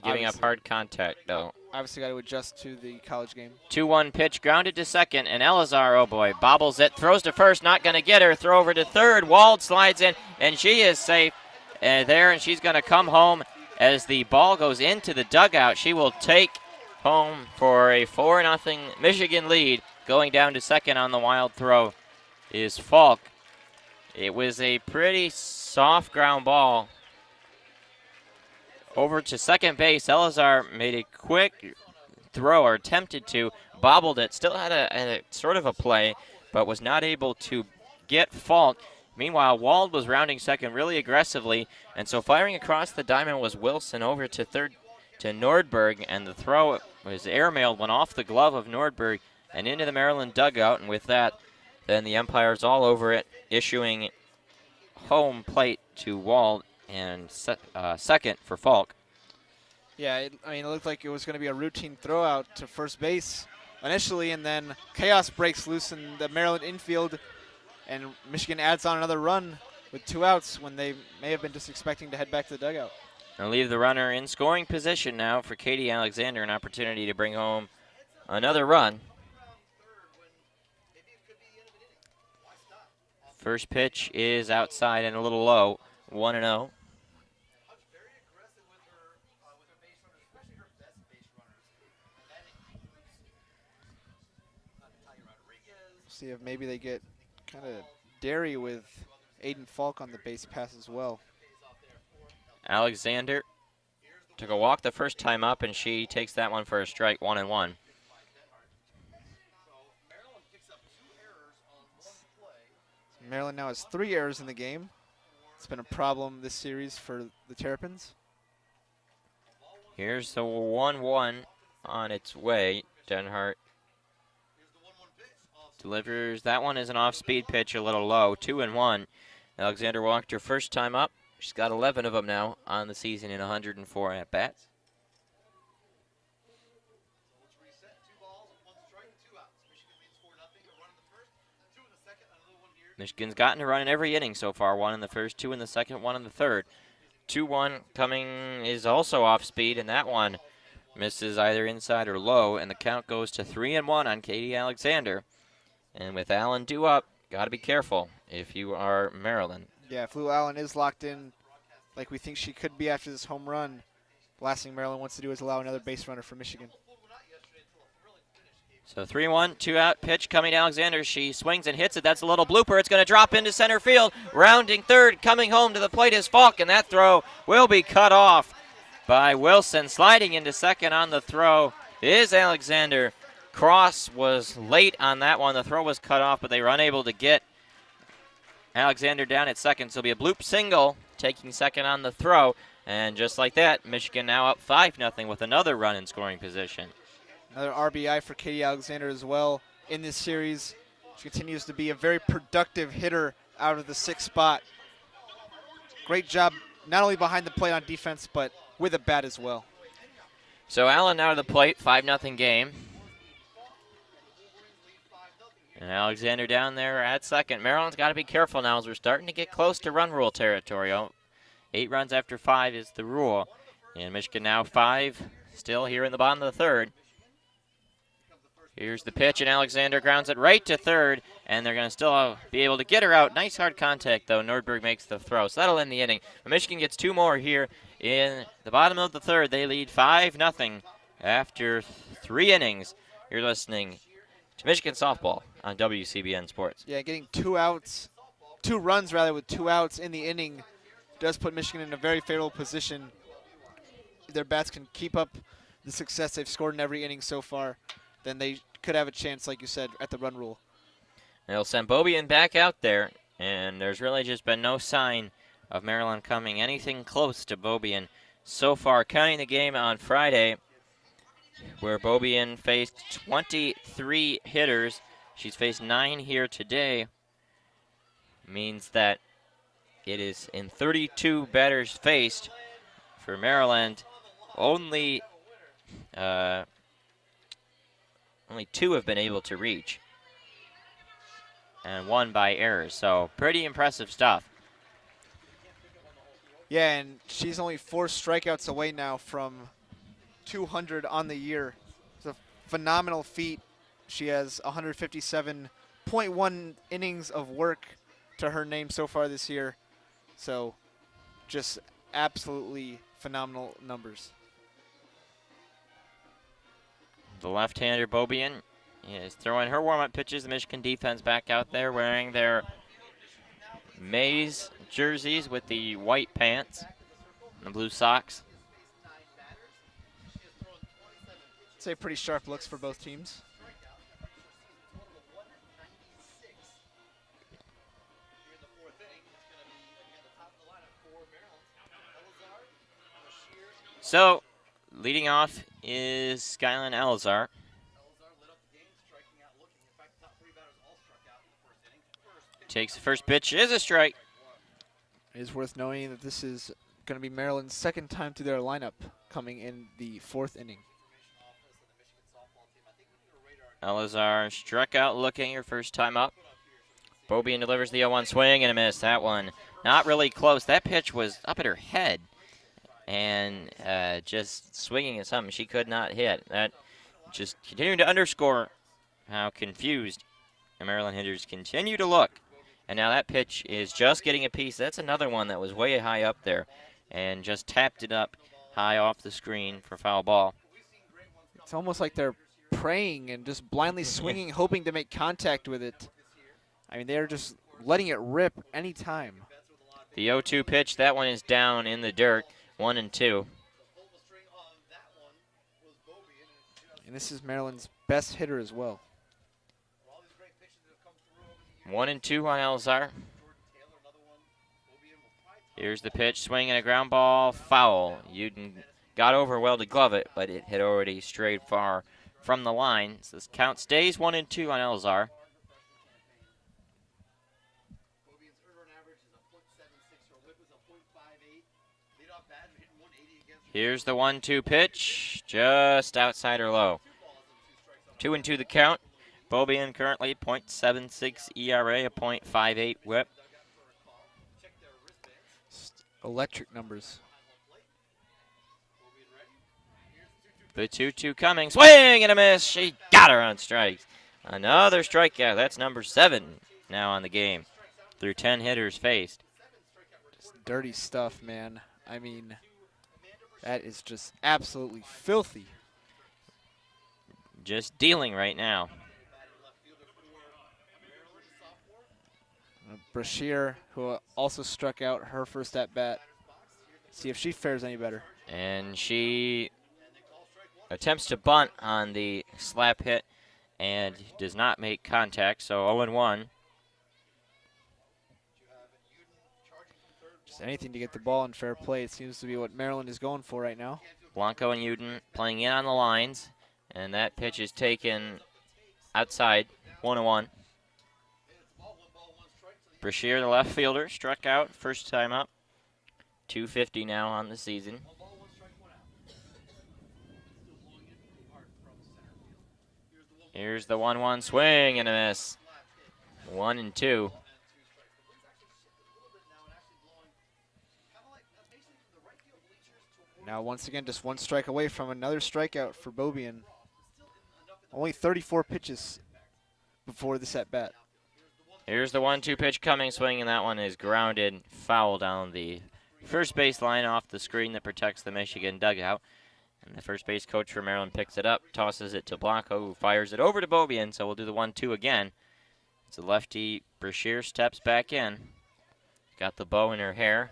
giving up hard contact, though. Obviously got to adjust to the college game. 2-1 pitch, grounded to second, and Elazar, oh boy, bobbles it, throws to first, not going to get her, throw over to third. Wald slides in, and she is safe there, and she's going to come home as the ball goes into the dugout. She will take home for a 4-0 Michigan lead. Going down to second on the wild throw is Falk. It was a pretty soft ground ball over to second base. Elazar made a quick throw, or attempted to, bobbled it, still had a sort of a play, but was not able to get Falk. Meanwhile, Wald was rounding second really aggressively, and so firing across the diamond was Wilson over to third to Nordberg, and the throw was airmailed, went off the glove of Nordberg and into the Maryland dugout, and with that, then the umpire's all over it, issuing home plate to Wald and second for Falk. Yeah, it looked like it was going to be a routine throw out to first base initially, and then chaos breaks loose in the Maryland infield, and Michigan adds on another run with 2 outs when they may have been just expecting to head back to the dugout. And leave the runner in scoring position now for Katie Alexander, an opportunity to bring home another run. First pitch is outside and a little low, 1-0. See if maybe they get kind of dairy with Aiden Falk on the base pass as well. Alexander took a walk the first time up, and she takes that one for a strike, 1-1. Maryland now has 3 errors in the game. It's been a problem this series for the Terrapins. Here's the 1-1 on its way. Denhart delivers. That one is an off-speed pitch, a little low, 2-1. Alexander walked her first time up. She's got 11 of them now on the season in 104 at-bats. Michigan's gotten a run in every inning so far. 1 in the first, 2 in the second, 1 in the third. 2-1 coming is also off speed, and that one misses either inside or low, and the count goes to 3-1 on Katie Alexander. And with Allen due up, got to be careful if you are Maryland. Yeah, if Lou Allen is locked in like we think she could be after this home run, the last thing Maryland wants to do is allow another base runner for Michigan. So 3-1, 2-out pitch coming to Alexander. She swings and hits it. That's a little blooper. It's going to drop into center field. Rounding third, coming home to the plate is Falk, and that throw will be cut off. by Wilson. Sliding into second on the throw is Alexander. Cross was late on that one. The throw was cut off, but they were unable to get Alexander down at second. So it'll be a bloop single, taking second on the throw. And just like that, Michigan now up 5-0 with another run in scoring position. Another RBI for Katie Alexander as well in this series. She continues to be a very productive hitter out of the 6th spot. Great job not only behind the plate on defense, but with a bat as well. So Allen out of the plate, 5-0 game. And Alexander down there at second. Maryland's got to be careful now as we're starting to get close to run rule territory. 8 runs after 5 is the rule. And Michigan now 5, still here in the bottom of the 3rd. Here's the pitch, and Alexander grounds it right to third, and they're going to still be able to get her out. Nice hard contact, though. Nordberg makes the throw, so that'll end the inning. But Michigan gets 2 more here in the bottom of the 3rd. They lead 5-0 after 3 innings. You're listening to Michigan Softball on WCBN Sports. Yeah, getting 2 outs, 2 runs rather, with 2 outs in the inning does put Michigan in a very favorable position. If their bats can keep up the success they've scored in every inning so far, then they could have a chance, like you said, at the run rule. They'll send Bobian back out there, and there's really just been no sign of Maryland coming anything close to Bobian so far. Counting the game on Friday, where Bobian faced 23 hitters. She's faced 9 here today. Means that it is in 32 batters faced for Maryland. Only 2 have been able to reach, and 1 by error. So pretty impressive stuff. Yeah, and she's only 4 strikeouts away now from 200 on the year. It's a phenomenal feat. She has 157.1 innings of work to her name so far this year. So just absolutely phenomenal numbers. The left-hander Bobian is throwing her warm-up pitches. The Michigan defense back out there wearing their maize jerseys with the white pants and the blue socks. I'd say pretty sharp looks for both teams. So, leading off is Skyline Elazar. Takes the first pitch, is a strike. It is worth noting that this is going to be Maryland's 2nd time through their lineup coming in the 4th inning. Elazar struck out looking her first time up. Bobian delivers the 0-1 swing and a miss. That one not really close. That pitch was up at her head and just swinging at something she could not hit. That just continuing to underscore how confused the Maryland hitters continue to look. And now that pitch is just getting a piece. That's another one that was way high up there and just tapped it up high off the screen for foul ball. It's almost like they're praying and just blindly swinging, hoping to make contact with it. I mean, they're just letting it rip anytime. The 0-2 pitch, that one is down in the dirt, 1-2. And this is Maryland's best hitter as well. 1-2 on Elazar. Here's the pitch, swing and a ground ball, foul. Uden got over well to glove it, but it had already strayed far from the line. So this count stays 1-2 on Elazar. Here's the 1-2 pitch, just outside her low. 2-2 the count. Bobian currently .76 ERA, a .58 whip. Electric numbers. The 2-2 coming, swing and a miss. She got her on strikes. Another strikeout. That's number 7 now on the game through 10 hitters faced. Just dirty stuff, man. I mean, that is just absolutely filthy. Just dealing right now. Brashear, who also struck out her first at bat. See if she fares any better. And she attempts to bunt on the slap hit and does not make contact, so 0-1. Just anything to get the ball in fair play. It seems to be what Maryland is going for right now. Blanco and Uden playing in on the lines, and that pitch is taken outside, 1-1. Brashear, the left fielder, struck out first time up. 250 now on the season. Here's the 1-1 swing and a miss. 1-2. Now once again, just one strike away from another strikeout for Beaubien. Only 34 pitches before this at bat. Here's the 1-2 pitch coming, swing, and that one is grounded, foul down the first base line off the screen that protects the Michigan dugout. And the first base coach for Maryland picks it up, tosses it to Blanco, who fires it over to Beaubien, so we'll do the 1-2 again. It's a lefty. Brashear steps back in. Got the bow in her hair.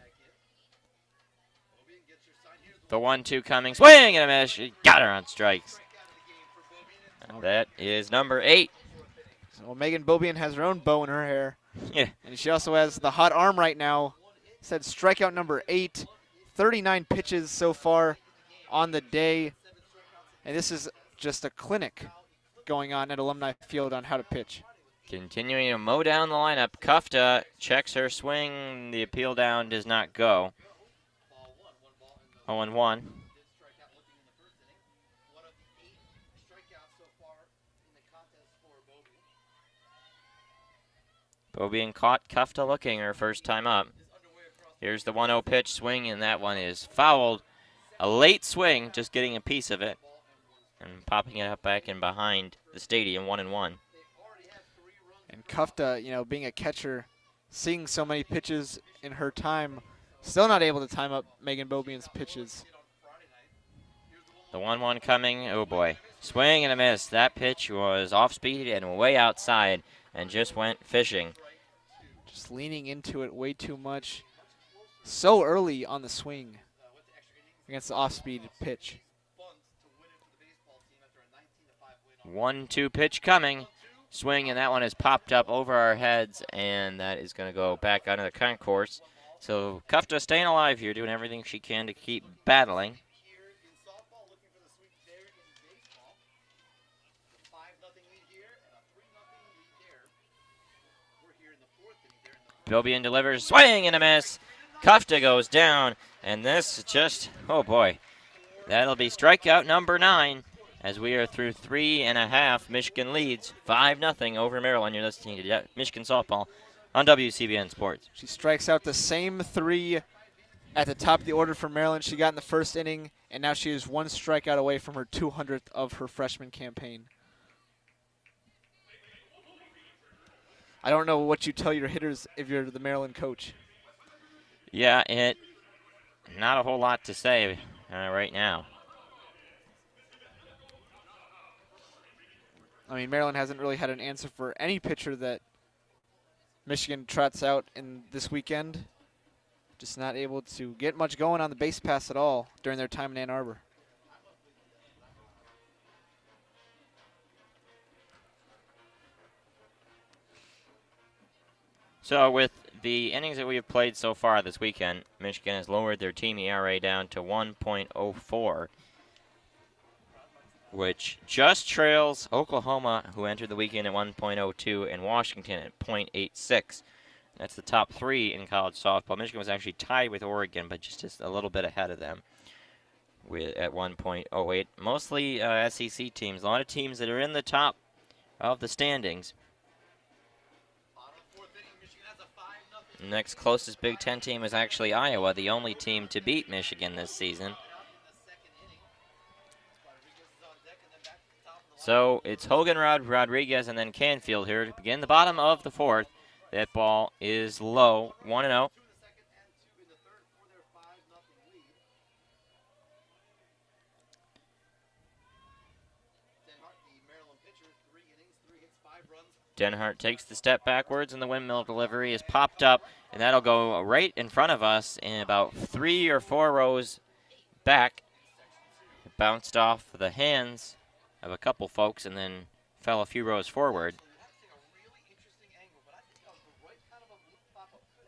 The 1-2 coming, swing and a miss. She got her on strikes. And that is number 8. So Megan Beaubien has her own bow in her hair. Yeah. And she also has the hot arm right now. Said strikeout number 8. 39 pitches so far on the day. And this is just a clinic going on at Alumni Field on how to pitch. Continuing to mow down the lineup. Kufta checks her swing. The appeal down does not go. 0-1. Beaubien caught Kufta looking her first time up. Here's the 1-0 pitch, swing, and that one is fouled. A late swing, just getting a piece of it and popping it up back in behind the stadium, 1-1. And Kufta, you know, being a catcher, seeing so many pitches in her time, still not able to time up Megan Beaubien's pitches. The 1-1 coming, oh boy. Swing and a miss. That pitch was off speed and way outside and just went fishing. Just leaning into it way too much. So early on the swing against the off-speed pitch. 1-2 pitch coming. Swing, and that one is popped up over our heads, and that is going to go back onto the concourse. So Kufta staying alive here, doing everything she can to keep battling. Beaubien delivers, swing and a miss. Kufta goes down, and this just, oh boy. That'll be strikeout number 9 as we are through 3.5. Michigan leads 5-0 over Maryland. You're listening to Michigan Softball on WCBN Sports. She strikes out the same 3 at the top of the order for Maryland she got in the first inning, and now she is 1 strikeout away from her 200th of her freshman campaign. I don't know what you tell your hitters if you're the Maryland coach. Yeah, not a whole lot to say right now. I mean, Maryland hasn't really had an answer for any pitcher that Michigan trots out in this weekend. Just not able to get much going on the base pass at all during their time in Ann Arbor. So with the innings that we have played so far this weekend, Michigan has lowered their team ERA down to 1.04, which just trails Oklahoma, who entered the weekend at 1.02, and Washington at 0.86. That's the top 3 in college softball. Michigan was actually tied with Oregon, but just a little bit ahead of them at 1.08. Mostly SEC teams, a lot of teams that are in the top of the standings. The next closest Big Ten team is actually Iowa, the only team to beat Michigan this season. So it's Hogan, Rodriguez, and then Canfield here to begin the bottom of the 4th. That ball is low, 1-0. Denhart takes the step backwards, and the windmill delivery is popped up, and that'll go right in front of us in about 3 or 4 rows back. It bounced off the hands of a couple folks and then fell a few rows forward.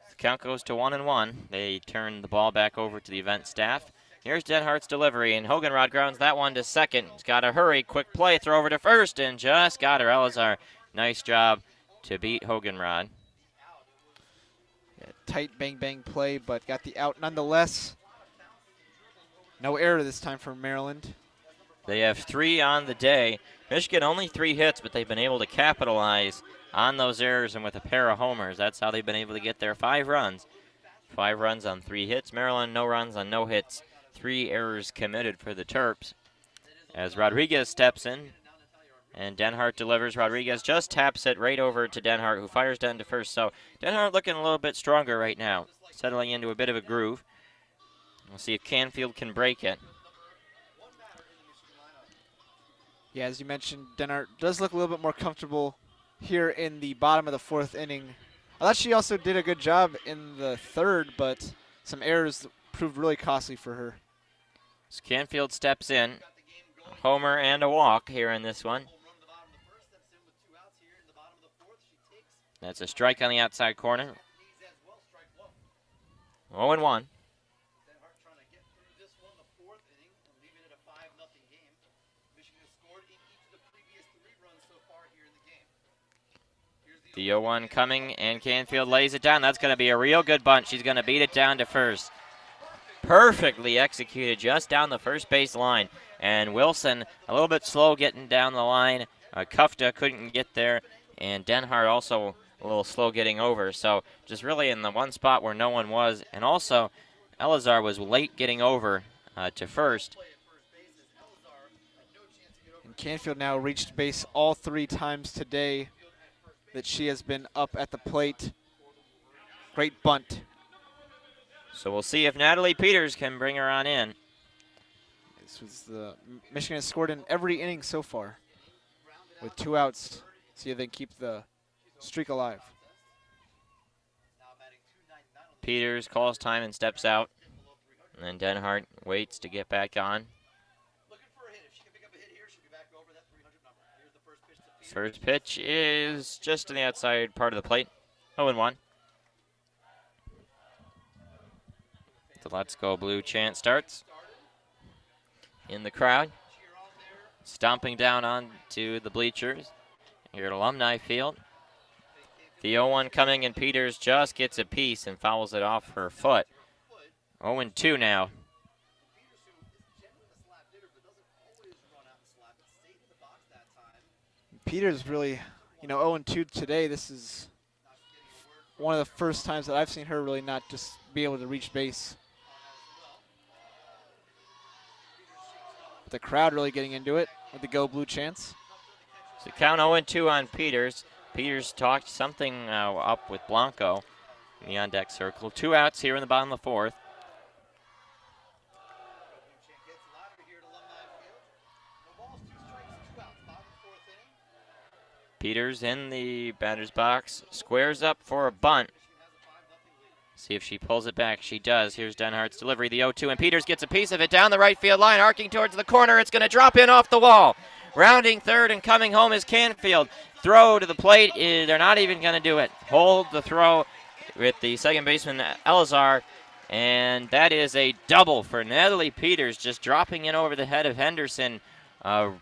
The count goes to 1-1. They turn the ball back over to the event staff. Here's Denhart's delivery, and Hoganrod grounds that one to second. He's got to hurry, quick play, throw over to first, and just got her. Elazar, nice job to beat Hoganrod. Yeah, tight bang play, but got the out nonetheless. No error this time for Maryland. They have 3 on the day. Michigan only 3 hits, but they've been able to capitalize on those errors and with a pair of homers. That's how they've been able to get their 5 runs. 5 runs on 3 hits. Maryland, no runs on no hits. 3 errors committed for the Terps. As Rodriguez steps in and Denhart delivers, Rodriguez just taps it right over to Denhart, who fires down to first. So Denhart looking a little bit stronger right now, settling into a bit of a groove. We'll see if Canfield can break it. Yeah, as you mentioned, Denhart does look a little bit more comfortable here in the bottom of the 4th inning. I thought she also did a good job in the 3rd, but some errors proved really costly for her. As Canfield steps in, a homer and a walk here in this one. That's a strike on the outside corner. 0-1. The 0-1 coming, and Canfield lays it down. That's going to be a real good bunt. She's going to beat it down to first. Perfectly executed just down the first base line. And Wilson a little bit slow getting down the line. Kufta couldn't get there, and Denhart also a little slow getting over. So just really in the one spot where no one was. And also, Elazar was late getting over to first. And Canfield now reached base all 3 times today that she has been up at the plate. Great bunt. So we'll see if Natalie Peters can bring her on in. This was Michigan has scored in every inning so far with 2 outs. See if they can keep the streak alive. Peters calls time and steps out. And then Denhart waits to get back on. First pitch is just on the outside part of the plate. 0-1. The Let's Go Blue chant starts. In the crowd, stomping down onto the bleachers here at Alumni Field. The 0-1 coming, and Peters just gets a piece and fouls it off her foot. 0-2 now. Peters really, 0-2 today. This is one of the first times that I've seen her really not just be able to reach base. The crowd really getting into it with the Go Blue chants. So count 0-2 on Peters. Peters talked something up with Blanco in the on-deck circle. 2 outs here in the bottom of the 4th. Peters in the batter's box, squares up for a bunt. See if she pulls it back. She does. Here's Denhart's delivery, the 0-2, and Peters gets a piece of it down the right field line, arcing towards the corner. It's going to drop in off the wall. Rounding third and coming home is Canfield. Throw to the plate. They're not even going to do it. Hold the throw with the second baseman, Elazar, and that is a double for Natalie Peters, just dropping in over the head of Henderson. Probably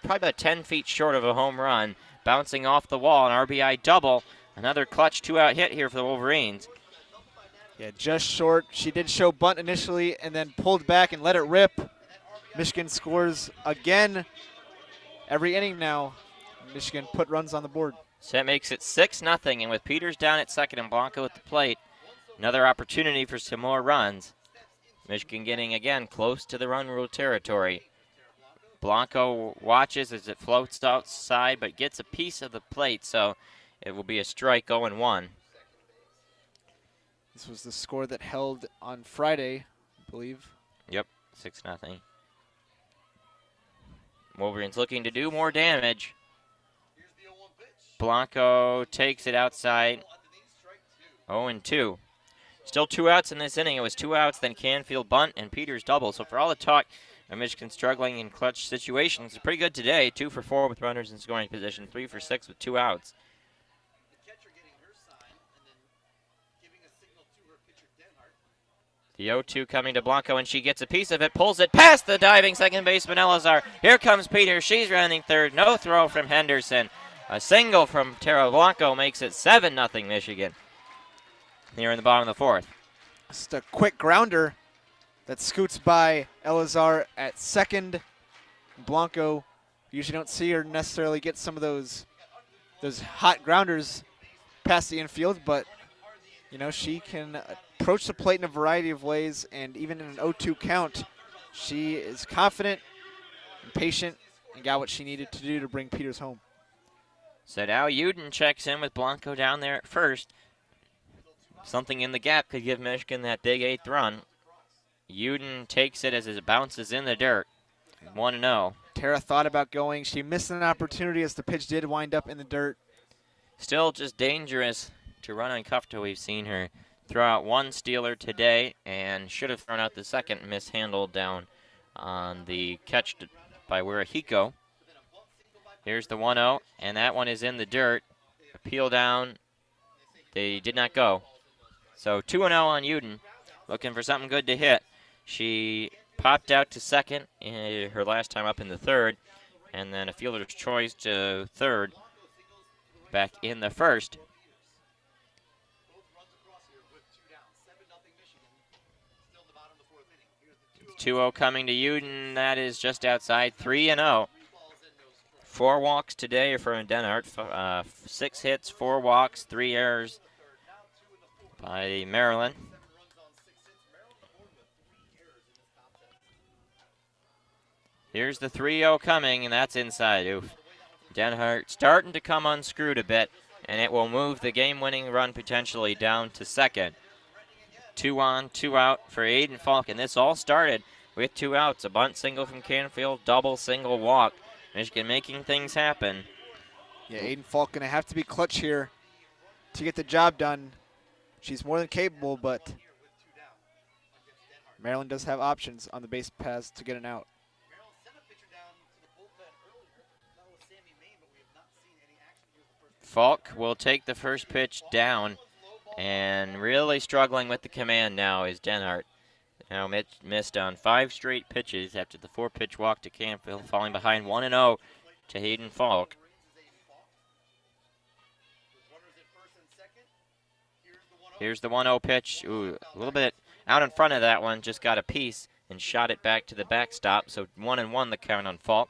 about 10 feet short of a home run, bouncing off the wall, an RBI double. Another clutch 2-out hit here for the Wolverines. Yeah, just short. She did show bunt initially and then pulled back and let it rip. Michigan scores again. Every inning now, Michigan put runs on the board. So that makes it 6-0, and with Peters down at second and Blanco at the plate, another opportunity for some more runs. Michigan getting, again, close to the run rule territory. Blanco watches as it floats outside, but gets a piece of the plate, so it will be a strike. 0-1. This was the score that held on Friday, I believe. Yep, 6-0. Wolverines looking to do more damage. Blanco takes it outside. 0-2. Still 2 outs in this inning. It was 2 outs, then Canfield bunt and Peters double. So for all the talk of Michigan struggling in clutch situations, it's pretty good today. 2 for 4 with runners in scoring position, 3 for 6 with 2 outs. The 0-2 coming to Blanco, and she gets a piece of it, pulls it past the diving second baseman Elazar. Here comes Peters. She's running third. No throw from Henderson. A single from Tara Blanco makes it 7-0 Michigan here in the bottom of the fourth. Just a quick grounder that scoots by Elazar at second. Blanco, usually don't see her necessarily get some of those hot grounders past the infield, but you know, she can approach the plate in a variety of ways, and even in an 0-2 count, she is confident and patient and got what she needed to do to bring Peters home. So now Uden checks in with Blanco down there at first. Something in the gap could give Michigan that big 8th run. Uden takes it as it bounces in the dirt. 1-0. Tara thought about going. She missed an opportunity as the pitch did wind up in the dirt. Still just dangerous to run uncuffed. We've seen her throw out one stealer today and should have thrown out the second, mishandled down on the catch by Wirahiko. Here's the 1-0, and that one is in the dirt. Appeal down. They did not go. So 2-0 on Uden, looking for something good to hit. She popped out to second in her last time up in the third, and then a fielder's choice to third back in the first. 2-0 coming to Uden. That is just outside. 3-0. 4 walks today for Denhart. 6 hits, 4 walks, 3 errors by Maryland. Here's the 3-0 coming, and that's inside. Oof. Denhart starting to come unscrewed a bit, and it will move the game-winning run potentially down to second. 2 on, 2 out for Aiden Falk, and this all started with 2 outs. A bunt single from Canfield, double, single, walk. Michigan making things happen. Yeah, Aiden Falk going to have to be clutch here to get the job done. She's more than capable, but Maryland does have options on the base paths to get an out. Falk will take the first pitch down, and really struggling with the command now is Denhart. Now missed on 5 straight pitches after the 4-pitch walk to Canfield, falling behind 1-0 to Hayden Falk. Here's the 1-0 pitch. Ooh, a little bit out in front of that one, just got a piece and shot it back to the backstop. So 1-1 the count on Falk.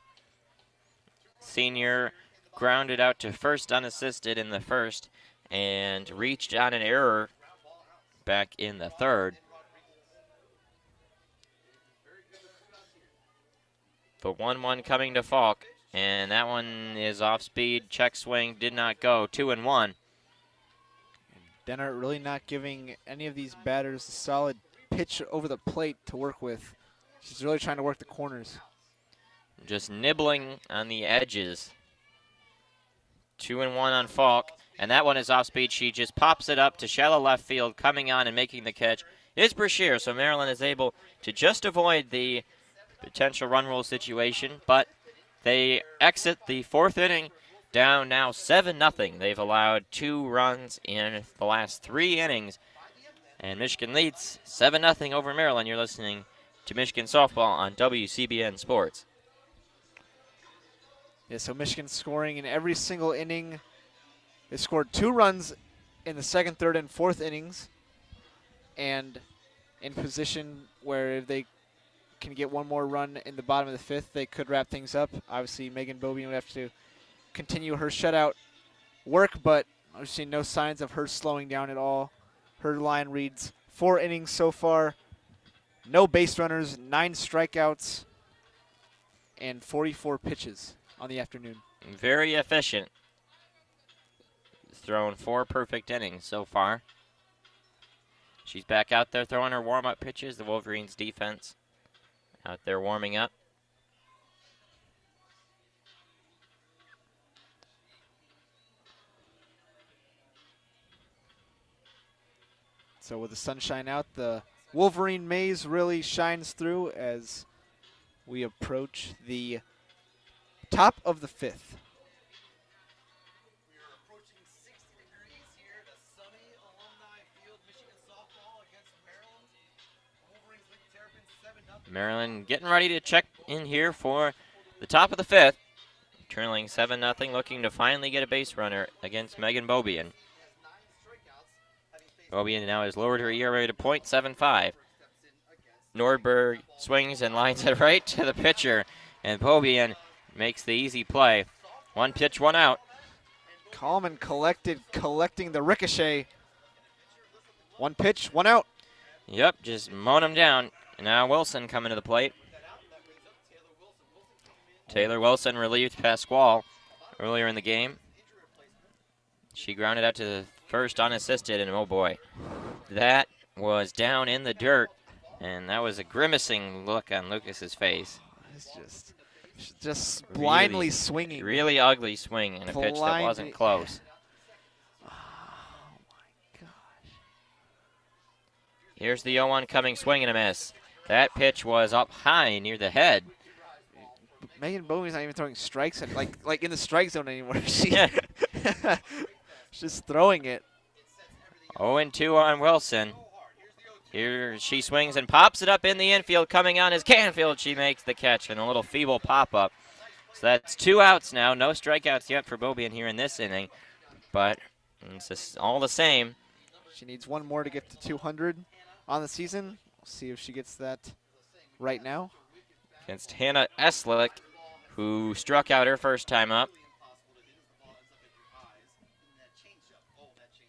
Senior grounded out to first unassisted in the first and reached on an error back in the third. The 1-1 coming to Falk, and that one is off speed. Check swing did not go. 2-1. Denhart really not giving any of these batters a solid pitch over the plate to work with. She's really trying to work the corners. Just nibbling on the edges. 2-1 on Falk, and that one is off speed. She just pops it up to shallow left field. Coming on and making the catch is Brashear, so Maryland is able to just avoid the potential run rule situation, but they exit the 4th inning down now 7-0. They've allowed 2 runs in the last 3 innings, and Michigan leads 7-0 over Maryland. You're listening to Michigan Softball on WCBN Sports. Yeah, so Michigan scoring in every single inning. They scored 2 runs in the 2nd, 3rd, and 4th innings, and in position where if they can get one more run in the bottom of the 5th, they could wrap things up. Obviously, Megan Bobian would have to continue her shutout work, but I've seen no signs of her slowing down at all. Her line reads 4 innings so far, no base runners, 9 strikeouts, and 44 pitches on the afternoon. Very efficient. Thrown 4 perfect innings so far. She's back out there throwing her warm-up pitches. The Wolverines defense out there warming up. So with the sunshine out, the Wolverine maze really shines through as we approach the top of the 5th. We are approaching 60 degrees here at a sunny Alumni Field, Michigan softball against Maryland. Wolverines lead Terrapins 7-0. Maryland getting ready to check in here for the top of the 5th. Trailing 7-0, looking to finally get a base runner against Megan Bobian. Bobian now has lowered her ERA to .75. Nordberg swings and lines it right to the pitcher, and Bobian makes the easy play. 1 pitch, 1 out. Calm and collected, collecting the ricochet. 1 pitch, 1 out. Yep, just mowing him down. And now Wilson coming to the plate. Taylor Wilson relieved Pasquale earlier in the game. She grounded out to the first unassisted, and oh boy, that was down in the dirt, and that was a grimacing look on Lucas's face. It's just blindly Really, swinging. Really ugly swing and a pitch that wasn't close. Oh my gosh. Here's the 0-1 coming, swing and a miss. That pitch was up high near the head. Megan Bowie's not even throwing strikes at, like in the strike zone anymore. She's just throwing it. 0-2 on Wilson. Here she swings and pops it up in the infield. Coming on is Canfield. She makes the catch and a little feeble pop-up. So that's 2 outs now. No strikeouts yet for Bobian here in this inning. But it's just all the same. She needs 1 more to get to 200 on the season. We'll see if she gets that right now. Against Hannah Eslick, who struck out her first time up.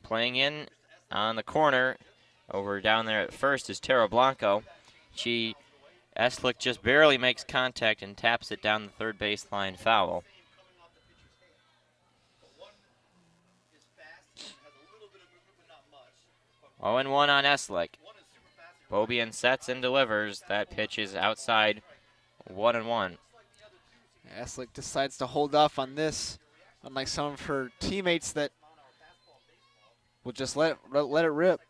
Playing in on the corner over down there at first is Tara Blanco. Eslick just barely makes contact and taps it down the third baseline foul. 0-1 on Eslick. Bobian sets and delivers. That pitch is outside. 1-1. Eslick decides to hold off on this, unlike some of her teammates that will just let it rip.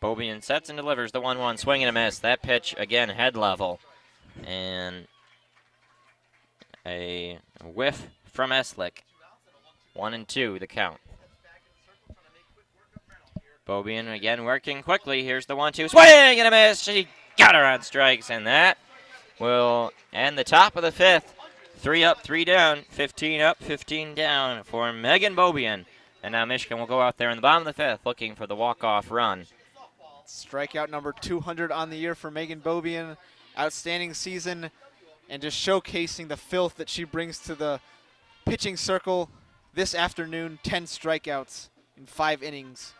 Bobian sets and delivers the 1-1, swing and a miss. That pitch, again, head level. And a whiff from Eslick. 1-2, the count. Bobian again working quickly. Here's the 1-2, swing and a miss. She got her on strikes, and that will end the top of the 5th. 3 up, 3 down, 15 up, 15 down for Megan Bobian. And now Michigan will go out there in the bottom of the 5th looking for the walk-off run. Strikeout number 200 on the year for Megan Bobian. Outstanding season, and just showcasing the filth that she brings to the pitching circle this afternoon. 10 strikeouts in 5 innings.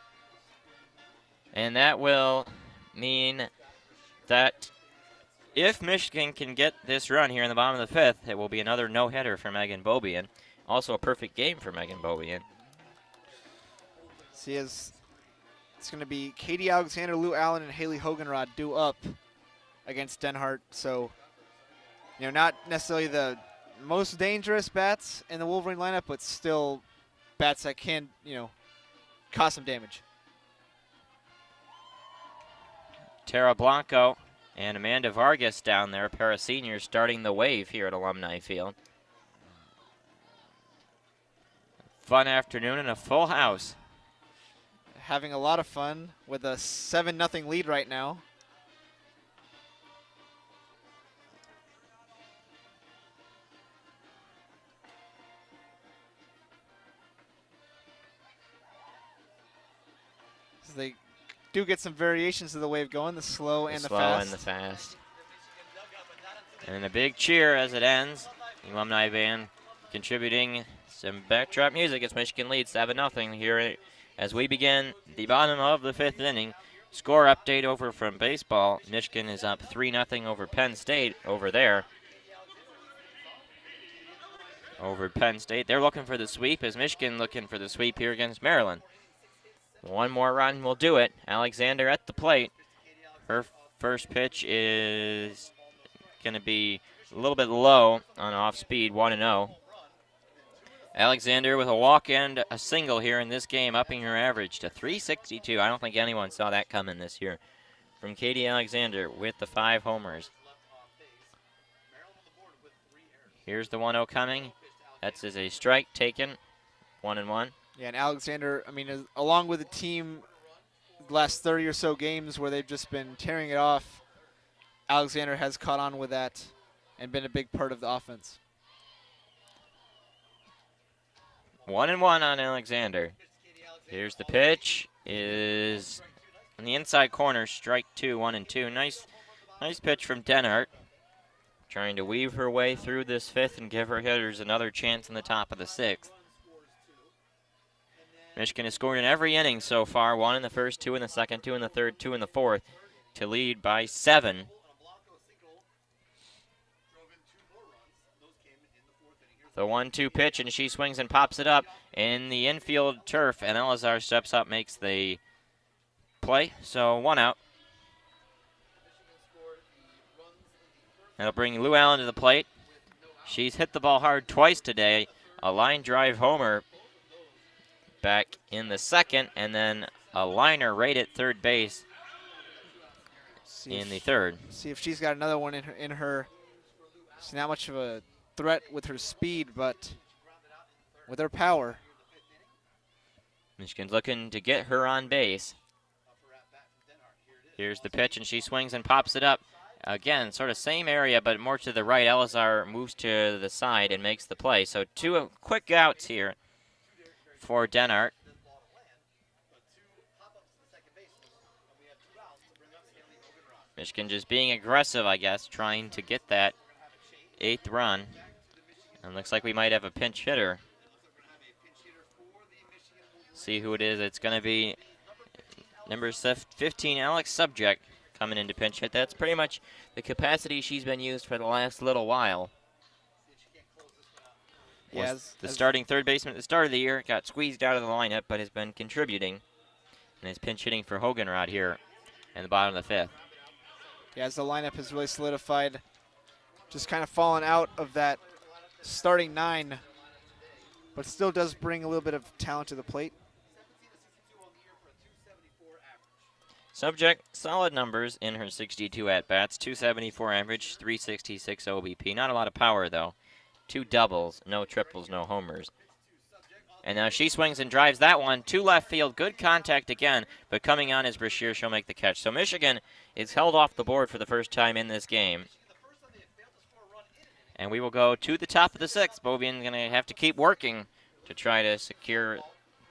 And that will mean that if Michigan can get this run here in the bottom of the 5th, it will be another no-hitter for Megan Bobian. Also a perfect game for Megan Bobian. It's going to be Katie Alexander, Lou Allen, and Haley Hoganrod due up against Denhart. So, not necessarily the most dangerous bats in the Wolverine lineup, but still bats that can, cause some damage. Tara Blanco and Amanda Vargas down there, a pair of seniors starting the wave here at Alumni Field. Fun afternoon and a full house. Having a lot of fun with a 7-0 lead right now. So they do get some variations of the wave going, the slow and the fast. Slow and the fast. And a big cheer as it ends. The Alumni band contributing some backdrop music as Michigan leads 7-0 here as we begin the bottom of the 5th inning. Score update over from baseball. Michigan is up 3-0 over Penn State over there. Over Penn State. They're looking for the sweep as Michigan looking for the sweep here against Maryland. 1 more run will do it. Alexander at the plate. Her first pitch is going to be a little bit low on off speed, 1-0. Alexander with a walk and a single here in this game, upping her average to 362. I don't think anyone saw that coming this year from Katie Alexander with the 5 homers. Here's the 1-0 coming. That's a strike taken, 1-1. Yeah, and Alexander, I mean, along with the team, the last 30 or so games where they've just been tearing it off, Alexander has caught on with that and been a big part of the offense. 1-1 on Alexander. Here's the pitch. Is on the inside corner. Strike 2, 1-2. Nice pitch from Denhart. Trying to weave her way through this 5th and give her hitters another chance in the top of the 6th. Michigan has scored in every inning so far. 1 in the first, 2 in the second, 2 in the third, 2 in the fourth, to lead by 7. The 1-2 pitch, and she swings and pops it up in the infield turf, and Elazar steps up, makes the play. So 1 out. That'll bring Lou Allen to the plate. She's hit the ball hard twice today. A line drive homer back in the 2nd, and then a liner right at third base in the 3rd. See if she's got another one in her. She's not much of a threat with her speed, but with her power. Michigan's looking to get her on base. Here's the pitch, and she swings and pops it up. Again, sort of same area, but more to the right. Elazar moves to the side and makes the play. So 2 quick outs here for Denhart. Michigan just being aggressive, I guess, trying to get that 8th run. And looks like we might have a pinch hitter. See who it is. It's going to be number 15, Alex Subject, coming into pinch hit. That's pretty much the capacity she's been used for the last little while. Was the starting third baseman at the start of the year, got squeezed out of the lineup, but has been contributing and is pinch hitting for Hoganrod here in the bottom of the 5th. Yeah, as the lineup has really solidified, just kind of fallen out of that starting 9, but still does bring a little bit of talent to the plate. Subject, solid numbers in her 62 at-bats, 274 average, 366 OBP. Not a lot of power, though. 2 doubles, no triples, no homers. And now she swings and drives that one to left field. Good contact again, but coming on is Brashear. She'll make the catch. So Michigan is held off the board for the first time in this game. And we will go to the top of the 6th. Bovian's going to have to keep working to try to secure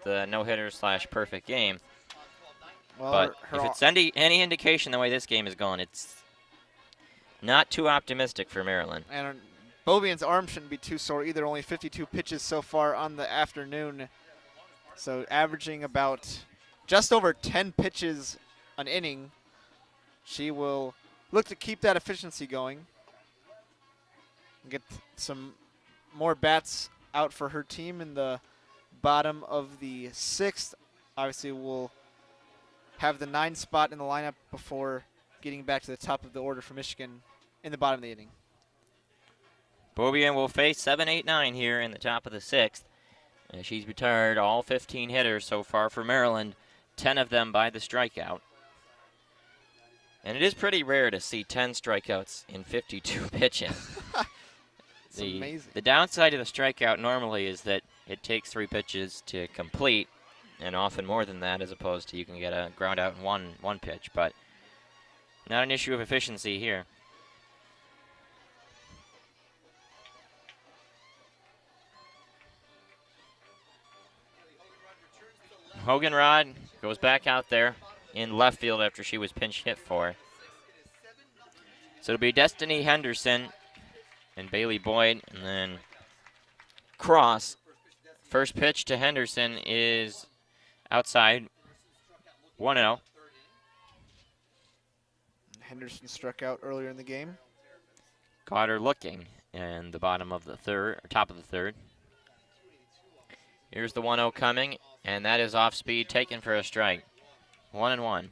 the no-hitter / perfect game. Well, but if it's any indication the way this game is going, it's not too optimistic for Maryland. And Bovian's arm shouldn't be too sore either. Only 52 pitches so far on the afternoon. So averaging about just over 10 pitches an inning. She will look to keep that efficiency going. Get some more bats out for her team in the bottom of the 6th. Obviously, we'll have the 9 spot in the lineup before getting back to the top of the order for Michigan in the bottom of the inning. Bovian will face 7, 8, 9 here in the top of the 6th. And she's retired all 15 hitters so far for Maryland, 10 of them by the strikeout. And it is pretty rare to see 10 strikeouts in 52 pitches. It's amazing. The downside of the strikeout normally is that it takes 3 pitches to complete, and often more than that, as opposed to you can get a ground out in one pitch. But not an issue of efficiency here. Hoganrod goes back out there in left field after she was pinch hit for. So it'll be Destiny Henderson and Bailey Boyd, and then Cross. First pitch to Henderson is outside, 1-0. Henderson struck out earlier in the game. Caught her looking in the bottom of the 3rd, or top of the 3rd. Here's the 1-0 coming, and that is off speed, taken for a strike. 1-1.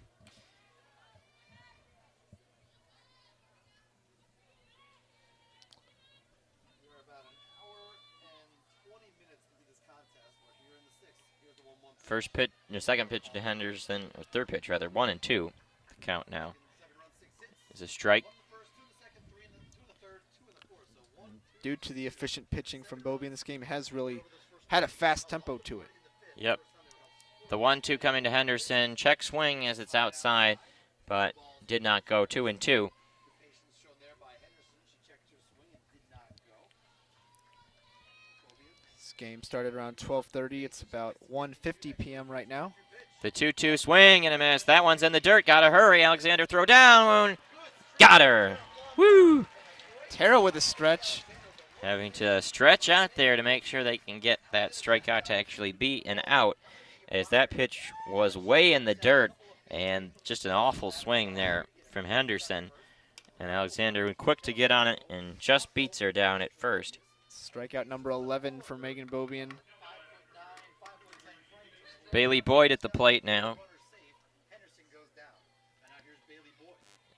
First pitch, the second pitch to Henderson, or third pitch rather, 1-2. The count now is a strike. Due to the efficient pitching from Bobby in this game, has really had a fast tempo to it. Yep. The 1-2 coming to Henderson. Check swing as it's outside, but did not go. 2-2. This game started around 12:30. It's about 1:50 p.m. right now. The 2-2 swing and a miss. That one's in the dirt. Gotta hurry. Alexander throw down. Got her. Woo! Terra with a stretch. Having to stretch out there to make sure they can get that strikeout to actually be an out, as that pitch was way in the dirt, and just an awful swing there from Henderson. And Alexander quick to get on it and just beats her down at first. Strikeout number 11 for Megan Bobian. Bailey Boyd at the plate now.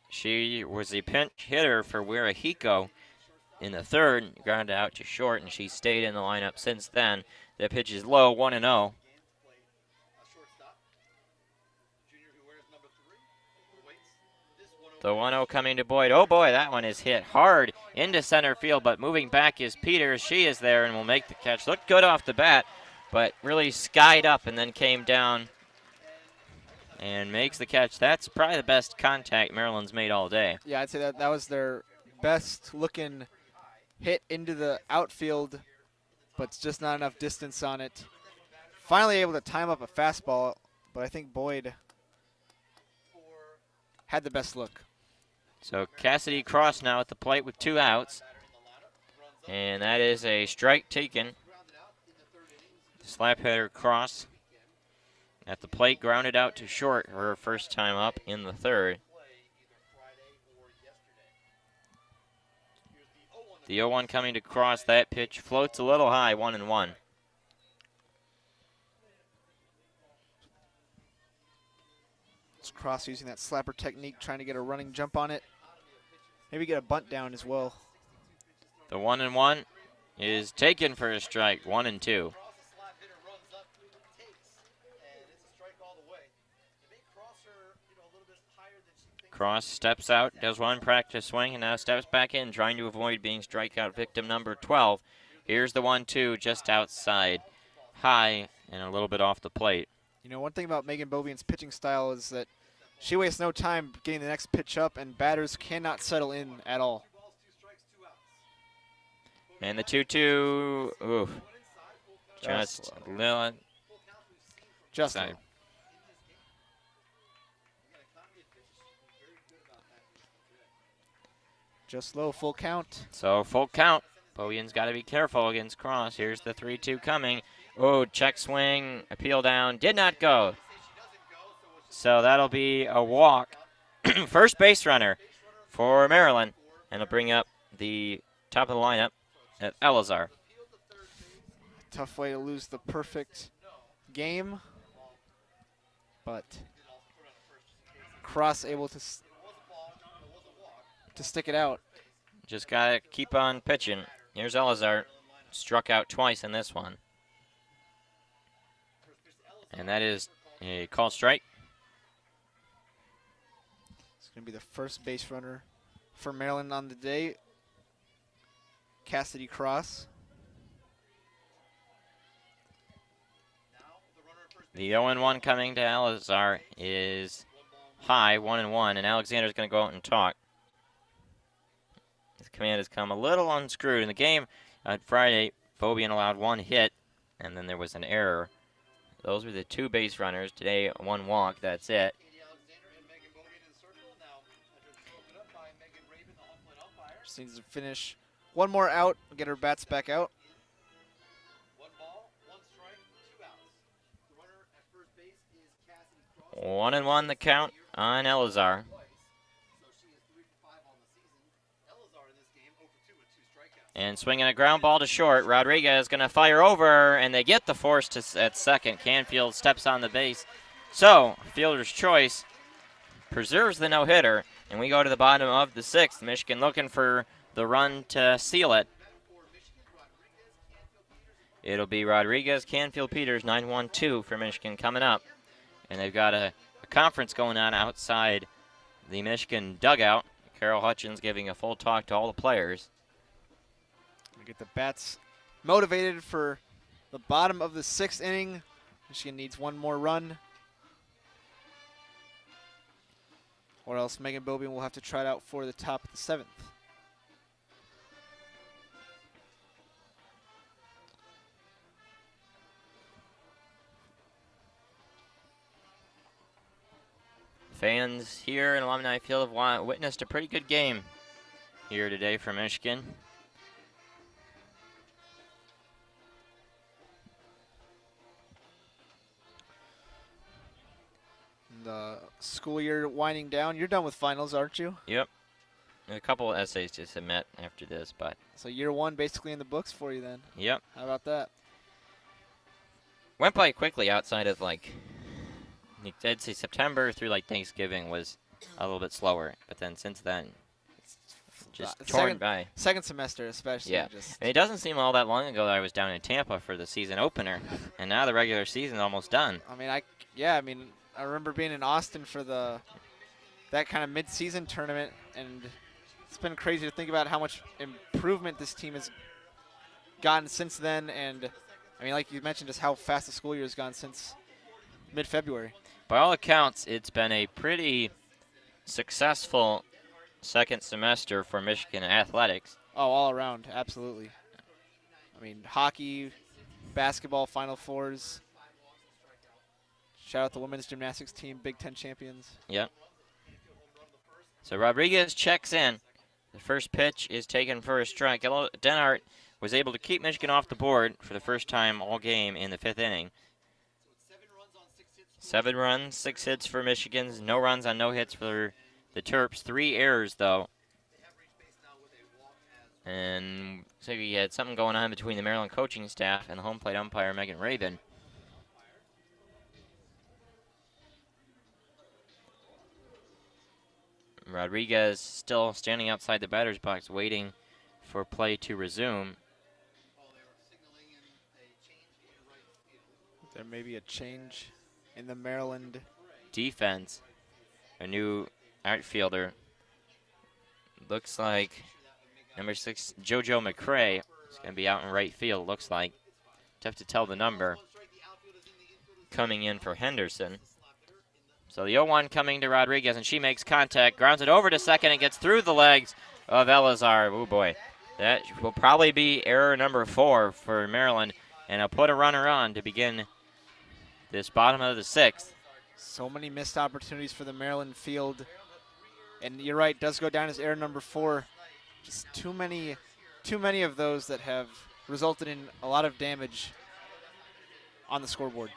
She was a pinch hitter for Wirahiko in the third, grounded out to short, and she stayed in the lineup since then. The pitch is low, 1-0. The 1-0 coming to Boyd. Oh boy, that one is hit hard into center field, but moving back is Peters. She is there and will make the catch. Looked good off the bat, but really skied up and then came down and makes the catch. That's probably the best contact Maryland's made all day. Yeah, I'd say that was their best looking hit into the outfield, but it's just not enough distance on it. Finally able to time up a fastball, but I think Boyd had the best look. So Cassidy Cross now at the plate with 2 outs. And that is a strike taken. Slap hitter Cross at the plate, grounded out to short, her first time up in the third. The 0-1 coming to Cross. That pitch floats a little high, 1-1. It's Cross using that slapper technique, trying to get a running jump on it. Maybe get a bunt down as well. The 1-1 is taken for a strike, 1-2. Cross steps out, does one practice swing, and now steps back in, trying to avoid being strikeout victim number 12. Here's the 1-2 just outside, high and a little bit off the plate. You know, one thing about Megan Bobian's pitching style is that she wastes no time getting the next pitch up, and batters cannot settle in at all. And the 2-2, ooh, just low. Just low. Just low, full count. So full count. Bobian's got to be careful against Cross. Here's the 3-2 coming. Oh, check swing, appeal down, did not go. So that'll be a walk. First base runner for Maryland. And it'll bring up the top of the lineup at Elazar. Tough way to lose the perfect game. But Cross able to stick it out. Just got to keep on pitching. Here's Elazar. Struck out twice in this one. And that is a called strike. It's going to be the first base runner for Maryland on the day. Cassidy Cross. The 0-1 coming to Elazar is high, 1-1, and Alexander's going to go out and talk. His command has come a little unscrewed. In the game on Friday, Bobian allowed 1 hit, and then there was an error. Those were the 2 base runners. Today, 1 walk. That's it. Just needs to finish one more out, get her bats back out. 1 ball, 1 strike, 2 outs. The runner at first base is Cassidy Cross. 1-1 the count on Elazar. And swinging a ground ball to short. Rodriguez going to fire over, and they get the force at second. Canfield steps on the base. So, fielder's choice preserves the no-hitter, and we go to the bottom of the 6th. Michigan looking for the run to seal it. It'll be Rodriguez, Canfield, Peters, 9-1-2 for Michigan coming up. And they've got a conference going on outside the Michigan dugout. Carol Hutchins giving a full talk to all the players. We get the bats motivated for the bottom of the 6th inning. Michigan needs one more run, or else Megan Bobian will have to try it out for the top of the 7th. Fans here in Alumni Field have witnessed a pretty good game here today for Michigan. The school year winding down. You're done with finals, aren't you? Yep. A couple of essays to submit after this, but. So year 1 basically in the books for you then. Yep. How about that? Went by quickly outside of I'd say September through Thanksgiving was a little bit slower, but then since then, it's just torn by. Second semester especially. Yeah. And it doesn't seem all that long ago that I was down in Tampa for the season opener, and now the regular season's almost done. I remember being in Austin for that kind of mid-season tournament, and it's been crazy to think about how much improvement this team has gotten since then, and like you mentioned, just how fast the school year has gone since mid-February. By all accounts, it's been a pretty successful second semester for Michigan athletics. Oh, all around, absolutely. Hockey, basketball, Final Fours. Shout out the women's gymnastics team, Big Ten champions. Yep. So Rodriguez checks in. The first pitch is taken for a strike. Denhart was able to keep Michigan off the board for the first time all game in the 5th inning. 7 runs, 6 hits for Michigan's. No runs on no hits for the Terps. 3 errors, though. And so we had something going on between the Maryland coaching staff and the home plate umpire, Megan Rabin. Rodriguez still standing outside the batter's box waiting for play to resume. There may be a change in the Maryland defense. A new outfielder. Looks like number 6, JoJo McCray, is going to be out in right field, looks like. Tough to tell the number. Coming in for Henderson. So the 0-1 coming to Rodriguez, and she makes contact, grounds it over to second, and gets through the legs of Elazar. Oh boy, that will probably be error number 4 for Maryland, and it'll put a runner on to begin this bottom of the 6th. So many missed opportunities for the Maryland field, and you're right, does go down as error number 4. Just too many of those that have resulted in a lot of damage on the scoreboard.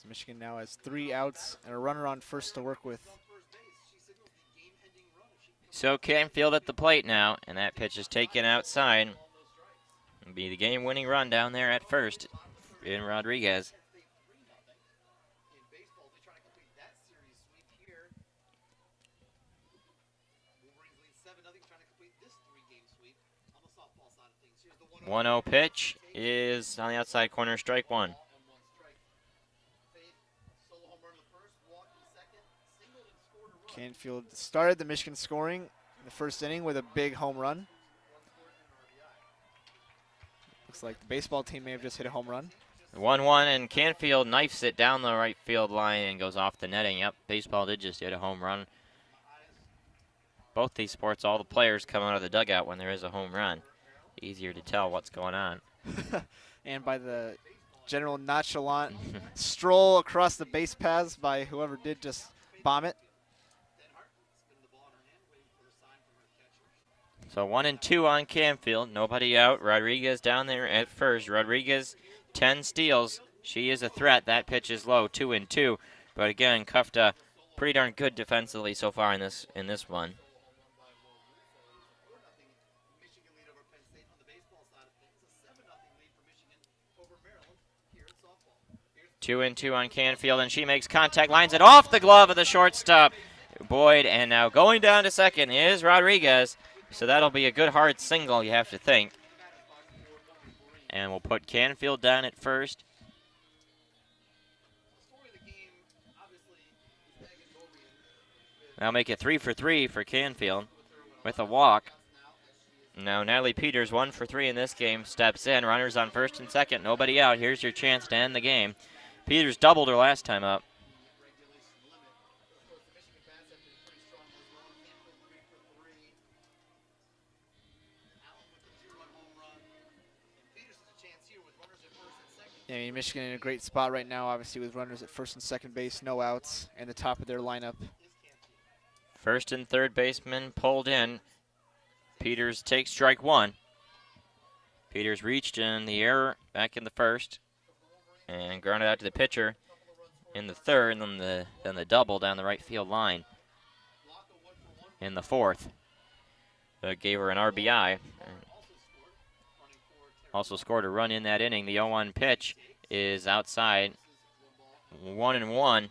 So Michigan now has 3 outs and a runner on first to work with. So Canfield at the plate now, and that pitch is taken outside. It'll be the game-winning run down there at first in Rodriguez. 1-0 pitch is on the outside corner, strike 1. Canfield started the Michigan scoring in the first inning with a big home run. Looks like the baseball team may have just hit a home run. 1-1, and Canfield knifes it down the right field line and goes off the netting. Yep, baseball did just hit a home run. Both these sports, all the players come out of the dugout when there is a home run. Easier to tell what's going on. And by the general nonchalant stroll across the base paths by whoever did just bomb it. So 1-2 on Canfield. Nobody out. Rodriguez down there at first. Rodriguez, 10 steals. She is a threat. That pitch is low, 2-2. But again, Kufta pretty darn good defensively so far in this one. 2-2 on Canfield, and she makes contact, lines it off the glove of the shortstop, Boyd, and now going down to second is Rodriguez. So that'll be a good hard single, you have to think. And we'll put Canfield down at first. That'll make it 3 for 3 for Canfield with a walk. Now Natalie Peters, 1 for 3 in this game, steps in. Runners on first and second, nobody out. Here's your chance to end the game. Peters doubled her last time up. I mean, Michigan in a great spot right now, obviously with runners at first and second base, no outs, and the top of their lineup. First and third baseman pulled in. Peters takes strike one. Peters reached in the air back in the first and grounded out to the pitcher in the third, and then the double down the right field line in the fourth. That gave her an RBI. Also scored a run in that inning. The 0-1 pitch is outside. 1-1.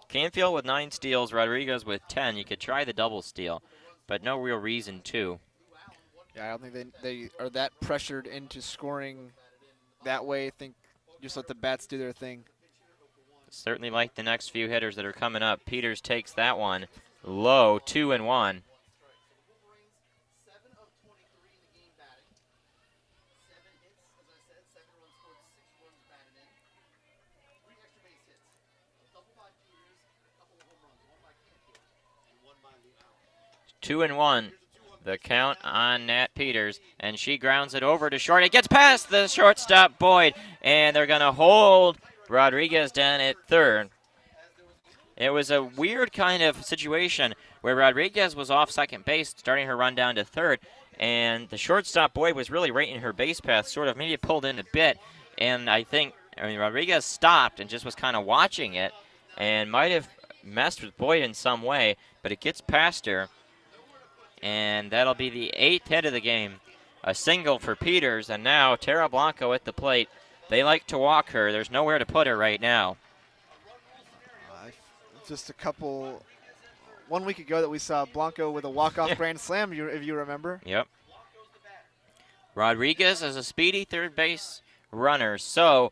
Canfield with 9 steals, Rodriguez with 10. You could try the double steal, but no real reason to. Yeah, I don't think they are that pressured into scoring that way. I think just let the bats do their thing. Certainly like the next few hitters that are coming up. Peters takes that one low, 2-1. Two and one, the count on Nat Peters, and she grounds it over to short. It gets past the shortstop Boyd, and they're going to hold Rodriguez down at third. It was a weird kind of situation where Rodriguez was off second base, starting her run down to third, and the shortstop Boyd was really right in her base path, sort of maybe pulled in a bit, and I mean, Rodriguez stopped and just was kind of watching it, and might have messed with Boyd in some way, but it gets past her. And that'll be the 8th hit of the game. A single for Peters, and now Tara Blanco at the plate. They like to walk her. There's nowhere to put her right now. Just 1 week ago that we saw Blanco with a walk-off grand slam, if you remember. Yep. Rodriguez is a speedy third base runner, so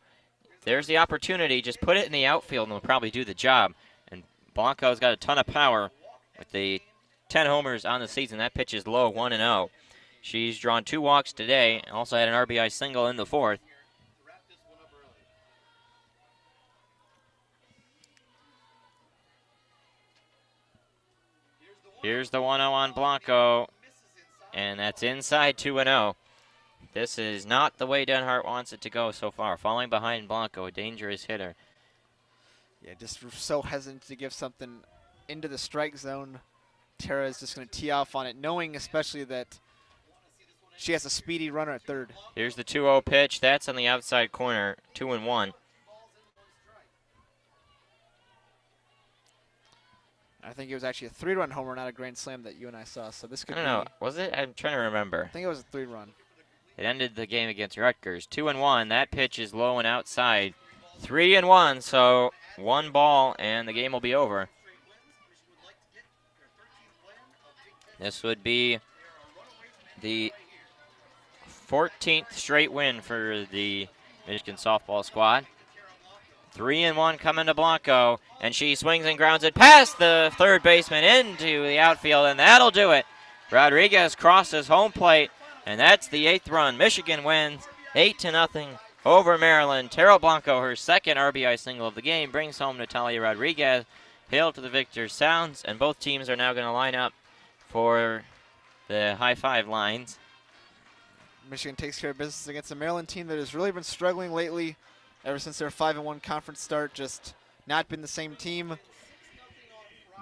there's the opportunity. Just put it in the outfield and it'll probably do the job. And Blanco's got a ton of power with the 10 homers on the season. That pitch is low, 1-0. She's drawn 2 walks today, and also had an RBI single in the fourth. Here's the 1-0 on Blanco, and that's inside 2-0. This is not the way Denhart wants it to go so far. Falling behind Blanco, a dangerous hitter. Yeah, just so hesitant to give something into the strike zone. Tara is just going to tee off on it, knowing especially that she has a speedy runner at third. Here's the 2-0 pitch. That's on the outside corner, 2-1. I think it was actually a 3-run homer, not a grand slam that you and I saw. So this could I don't know. Was it? I'm trying to remember. I think it was a 3-run. It ended the game against Rutgers. 2-1. That pitch is low and outside. 3-1. So 1 ball, and the game will be over. This would be the 14th straight win for the Michigan softball squad. 3-1 coming to Blanco, and she swings and grounds it past the third baseman into the outfield, and that'll do it. Rodriguez crosses home plate, and that's the 8th run. Michigan wins 8-0 over Maryland. Tara Blanco, her second RBI single of the game, brings home Natalia Rodriguez. Hail to the victor sounds, and both teams are now going to line up for the high five lines. Michigan takes care of business against a Maryland team that has really been struggling lately ever since their 5-1 conference start, just not been the same team.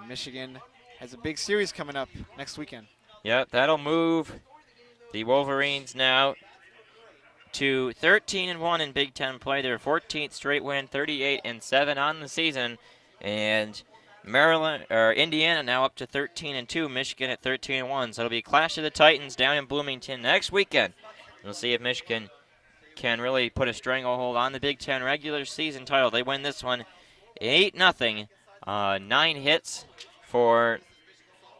Michigan has a big series coming up next weekend. Yep, that'll move the Wolverines now to 13-1 in Big Ten play. Their 14th straight win, 38-7 on the season, and Indiana now up to 13-2, Michigan at 13-1. So it'll be a clash of the Titans down in Bloomington next weekend. We'll see if Michigan can really put a stranglehold on the Big Ten regular season title. They win this one 8-0. 9 hits for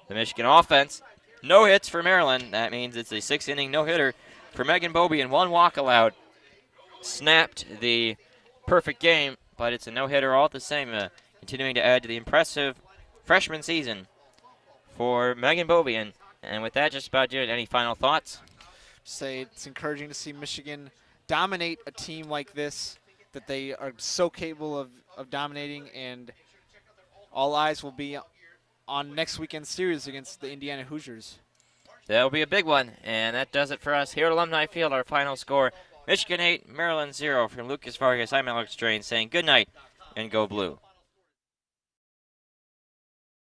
the Michigan offense. No hits for Maryland. That means it's a 6-inning no-hitter for Megan Bobie and 1 walk allowed. Snapped the perfect game, but it's a no-hitter all the same, continuing to add to the impressive freshman season for Megan Bobie. And with that, just about it. Any final thoughts? Say it's encouraging to see Michigan dominate a team like this, that they are so capable of dominating, and all eyes will be on next weekend's series against the Indiana Hoosiers. That'll be a big one, and that does it for us here at Alumni Field. Our final score, Michigan 8, Maryland 0. From Lucas Vargas, I'm Alex Drain saying good night and go blue.